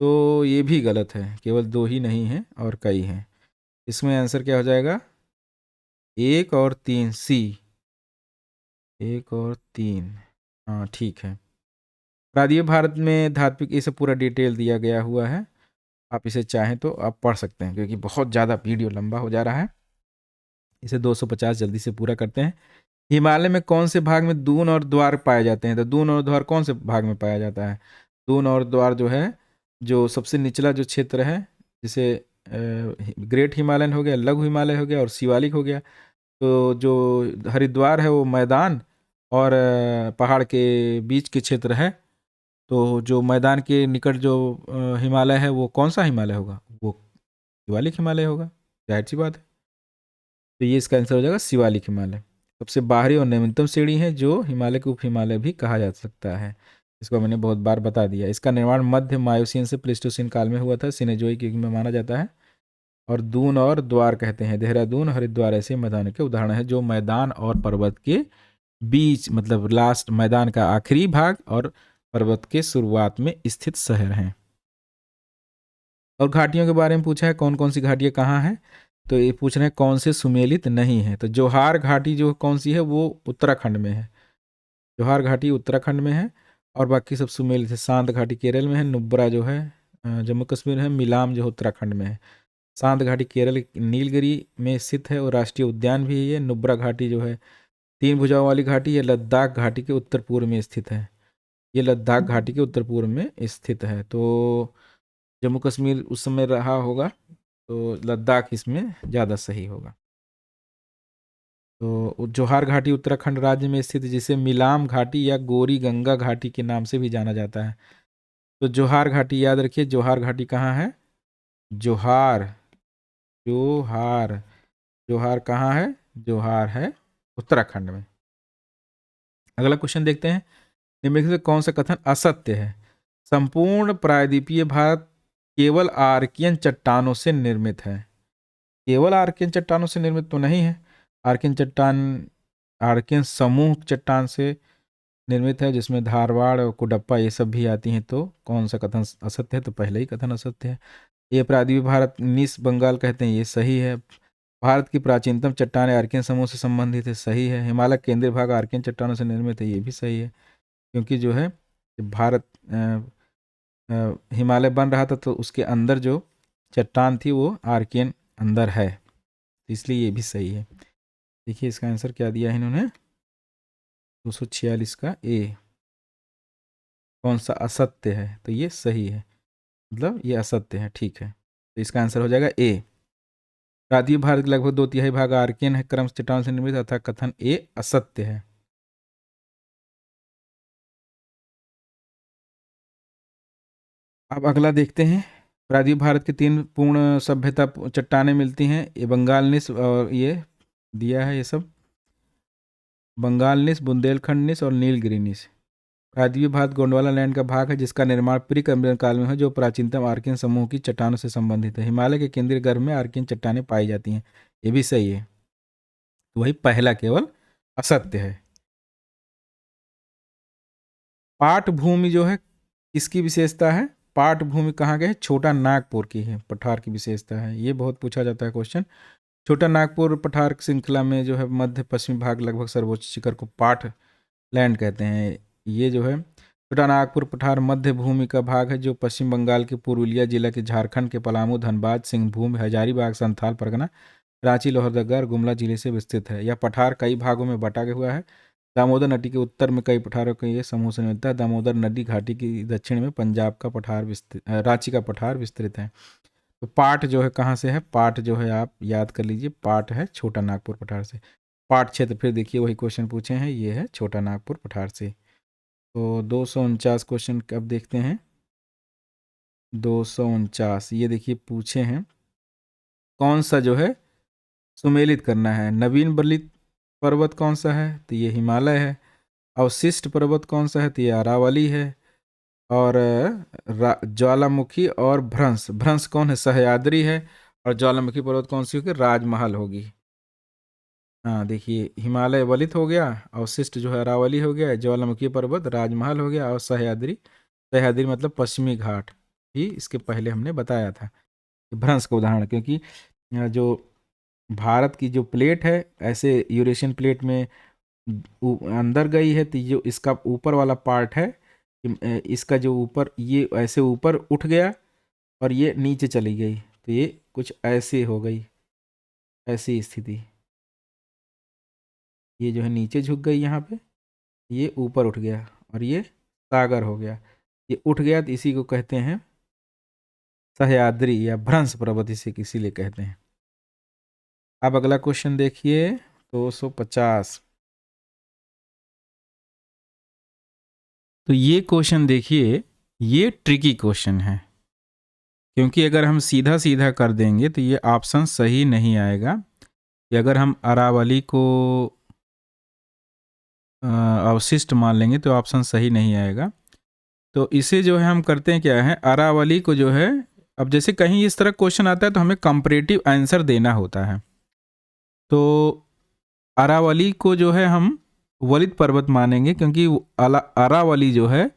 तो ये भी गलत है, केवल 2 ही नहीं हैं और कई हैं। इसमें आंसर क्या हो जाएगा? 1 और 3, सी, 1 और 3। हाँ ठीक है। प्रादीय भारत में धात्विक, इसे पूरा डिटेल दिया गया हुआ है, आप इसे चाहें तो आप पढ़ सकते हैं, क्योंकि बहुत ज़्यादा वीडियो लंबा हो जा रहा है। इसे 250 जल्दी से पूरा करते हैं। हिमालय में कौन से भाग में दून और द्वार पाए जाते हैं? तो दून और द्वार कौन से भाग में पाया जाता है? दून और द्वार जो है, जो सबसे निचला जो क्षेत्र है, जिसे ग्रेट हिमालयन हो गया, लघु हिमालय हो गया और शिवालिक हो गया। तो जो हरिद्वार है वो मैदान और पहाड़ के बीच के क्षेत्र है। तो जो मैदान के निकट जो हिमालय है वो कौन सा हिमालय होगा? वो शिवालिक हिमालय होगा, जाहिर सी बात है। तो ये इसका आंसर हो जाएगा शिवालिक हिमालय। सबसे बाहरी और नवीनतम श्रेणी है, जो हिमालय को उप हिमालय भी कहा जा सकता है। इसको मैंने बहुत बार बता दिया। इसका निर्माण मध्य मायोसीन से प्लेस्टोसीन काल में हुआ था, सिनेजोइक युग में माना जाता है। और दून और द्वार कहते हैं, देहरादून, हरिद्वार ऐसे मैदानों के उदाहरण है, जो मैदान और पर्वत के बीच, मतलब लास्ट मैदान का आखिरी भाग और पर्वत के शुरुआत में स्थित शहर हैं। और घाटियों के बारे में पूछा है, कौन कौन सी घाटियां कहाँ हैं? तो ये पूछ रहे हैं कौन से सुमेलित नहीं है। तो जोहार घाटी जो कौन सी है, वो उत्तराखंड में है। जोहार घाटी उत्तराखंड में है और बाकी सब सुमेलित है। शांत घाटी केरल में है, नुब्रा जो है जम्मू कश्मीर है, मिलाम जो उत्तराखंड में है। शांत घाटी केरल नीलगिरी में स्थित है और राष्ट्रीय उद्यान भी है ये। नुब्रा घाटी जो है 3 भुजाओं वाली घाटी, ये लद्दाख घाटी के उत्तर पूर्व में स्थित है। ये लद्दाख घाटी के उत्तर पूर्व में स्थित है। तो जम्मू कश्मीर उस समय रहा होगा, तो लद्दाख इसमें ज़्यादा सही होगा। तो जोहार घाटी उत्तराखंड राज्य में स्थित, जिसे मिलाम घाटी या गोरी गंगा घाटी के नाम से भी जाना जाता है। तो जोहार घाटी याद रखिए, जोहार घाटी कहाँ है? जोहार, जोहार, जोहार कहाँ है? जोहार है उत्तराखंड में। अगला क्वेश्चन देखते हैं, निम्नलिखित में से कौन सा कथन असत्य है? संपूर्ण प्रायद्वीपीय भारत केवल आर्कियन चट्टानों से निर्मित है। केवल आर्कियन चट्टानों से निर्मित तो नहीं है। आर्कियन चट्टान, आर्कियन समूह चट्टान से निर्मित है, जिसमें धारवाड़ और कुडप्पा ये सब भी आती हैं। तो कौन सा कथन असत्य है? तो पहले ही कथन असत्य है। ये प्रायद्वीपीय भारत नीस बंगाल कहते हैं, ये सही है। भारत की प्राचीनतम चट्टानें आर्कियन समूह से संबंधित है, सही है। हिमालय केंद्रीय भाग आर्कियन चट्टानों से निर्मित है, ये भी सही है। क्योंकि जो है भारत हिमालय बन रहा था, तो उसके अंदर जो चट्टान थी वो आर्कियन अंदर है, इसलिए ये भी सही है। देखिए इसका आंसर क्या दिया है इन्होंने, 246 का ए। कौन सा असत्य है? तो ये सही है, मतलब ये असत्य है, ठीक है। तो इसका आंसर हो जाएगा ए। प्रायद्वीपीय भारत के लगभग 2/3 भाग आर्कियन है क्रम चट्टान से निर्मित, अर्थात कथन ए असत्य है। अब अगला देखते हैं। प्रायद्वीपीय भारत के 3 पूर्ण सभ्यता चट्टानें मिलती हैं, ये बंगाल निस और ये दिया है, ये सब बंगाल निस, बुंदेलखंड निस और नीलगिरी निस। प्रायद्वीपीय भारत गोंडवाना लैंड का भाग है, जिसका निर्माण प्री कैम्ब्रियन काल में है, जो प्राचीनतम आर्कियन समूह की चट्टानों से संबंधित है। हिमालय के केंद्रीय गर्भ में आर्कियन चट्टानें पाई जाती हैं, ये भी सही है। तो वही पहला केवल असत्य है। पाठ भूमि जो है किसकी विशेषता है? पाठ भूमि कहाँ के है? छोटा नागपुर की है, पठार की विशेषता है। ये बहुत पूछा जाता है क्वेश्चन। छोटा नागपुर पठार श्रृंखला में जो है मध्य पश्चिमी भाग लगभग सर्वोच्च शिखर को पाठ लैंड कहते हैं। ये जो है छोटा नागपुर पठार मध्य भूमि का भाग है, जो पश्चिम बंगाल के पुरुलिया जिला के, झारखंड के पलामू, धनबाद, सिंहभूम, हजारीबाग, संथाल परगना, रांची, लोहरदगा और गुमला जिले से विस्तृत है। यह पठार कई भागों में बटा हुआ है। दामोदर नदी के उत्तर में कई पठारों के ये समूह से मिलता है। दामोदर नदी घाटी की दक्षिण में पंजाब का पठार विस्तृत, रांची का पठार विस्तृत है। तो पाठ जो है कहाँ से है? पाठ जो है आप याद कर लीजिए, पाठ है छोटा नागपुर पठार से। पाठ क्षेत्र फिर देखिए वही क्वेश्चन पूछे हैं, ये है छोटा नागपुर पठार से। तो 249 क्वेश्चन अब देखते हैं। 249 ये देखिए पूछे हैं, कौन सा जो है सुमेलित करना है। नवीन बलित पर्वत कौन सा है? तो ये हिमालय है। अवशिष्ट पर्वत कौन सा है? तो ये अरावली है। और ज्वालामुखी और भ्रंश, भ्रंश कौन है? सह्याद्री है। और ज्वालामुखी पर्वत कौन सी होगी? राजमहल होगी। हाँ देखिए, हिमालय वलित हो गया, अवशिष्ट जो है अरावली हो गया, ज्वालामुखी पर्वत राजमहल हो गया, और सह्याद्री, सह्याद्री मतलब पश्चिमी घाट भी इसके पहले हमने बताया था। भ्रंश का उदाहरण, क्योंकि जो भारत की जो प्लेट है ऐसे यूरेशियन प्लेट में अंदर गई है, तो जो इसका ऊपर वाला पार्ट है, इसका जो ऊपर ये ऐसे ऊपर उठ गया और ये नीचे चली गई, तो ये कुछ ऐसे हो गई, ऐसी स्थिति। ये जो है नीचे झुक गई यहाँ पे, ये ऊपर उठ गया और ये सागर हो गया, ये उठ गया, तो इसी को कहते हैं सह्याद्री या भ्रंश पर्वत, इसे इसीलिए कहते हैं। अब अगला क्वेश्चन देखिए 250। तो ये क्वेश्चन देखिए, ये ट्रिकी क्वेश्चन है, क्योंकि अगर हम सीधा सीधा कर देंगे तो ये ऑप्शन सही नहीं आएगा कि अगर हम अरावली को अवशिष्ट मान लेंगे तो ऑप्शन सही नहीं आएगा। तो इसे जो है हम करते हैं क्या है, अरावली को जो है, अब जैसे कहीं इस तरह क्वेश्चन आता है तो हमें कंपैरेटिव आंसर देना होता है। तो अरावली को जो है हम वलित पर्वत मानेंगे, क्योंकि अरावली जो है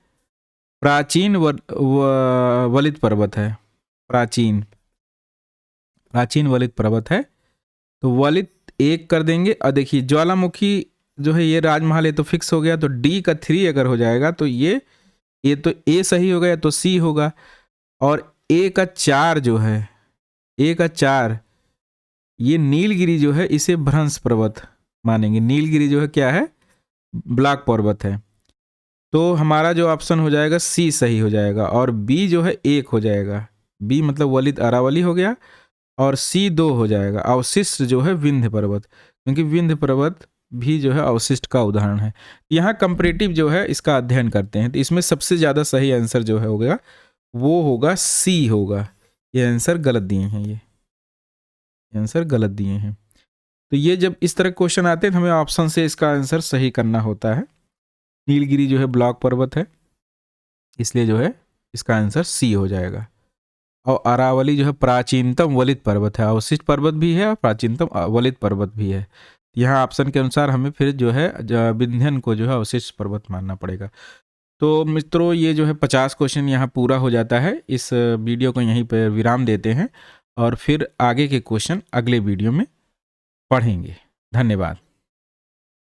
प्राचीन वलित पर्वत है, प्राचीन वलित पर्वत है, तो वलित 1 कर देंगे। और देखिए ज्वालामुखी जो है ये राजमहल, ये तो फिक्स हो गया, तो डी का 3 अगर हो जाएगा तो ये तो ए सही होगा या तो सी होगा। और ए का 4 जो है, ए का 4, ये नीलगिरी जो है इसे भ्रंश पर्वत मानेंगे। नीलगिरी जो है क्या है, ब्लैक पर्वत है। तो हमारा जो ऑप्शन हो जाएगा सी सही हो जाएगा, और बी जो है 1 हो जाएगा, बी मतलब वलित अरावली हो गया, और सी 2 हो जाएगा, अवशिष्ट जो है विंध्य पर्वत, क्योंकि विंध्य पर्वत भी जो है अवशिष्ट का उदाहरण है। यहाँ कंपैरेटिव जो है इसका अध्ययन करते हैं, तो इसमें सबसे ज़्यादा सही आंसर जो है होगा वो होगा सी होगा। ये आंसर गलत दिए हैं, ये आंसर गलत दिए हैं। तो ये जब इस तरह क्वेश्चन आते हैं तो हमें ऑप्शन से इसका आंसर सही करना होता है। नीलगिरी जो है ब्लॉक पर्वत है, इसलिए जो है इसका आंसर सी हो जाएगा। और अरावली जो है प्राचीनतम वलित पर्वत है, अवशिष्ट पर्वत भी है और प्राचीनतम वलित पर्वत भी है। यहाँ ऑप्शन के अनुसार हमें फिर जो है विंध्यन को जो है अवशिष्ट पर्वत मानना पड़ेगा। तो मित्रों ये जो है 50 क्वेश्चन यहाँ पूरा हो जाता है। इस वीडियो को यहीं पर विराम देते हैं और फिर आगे के क्वेश्चन अगले वीडियो में पढ़ेंगे। धन्यवाद।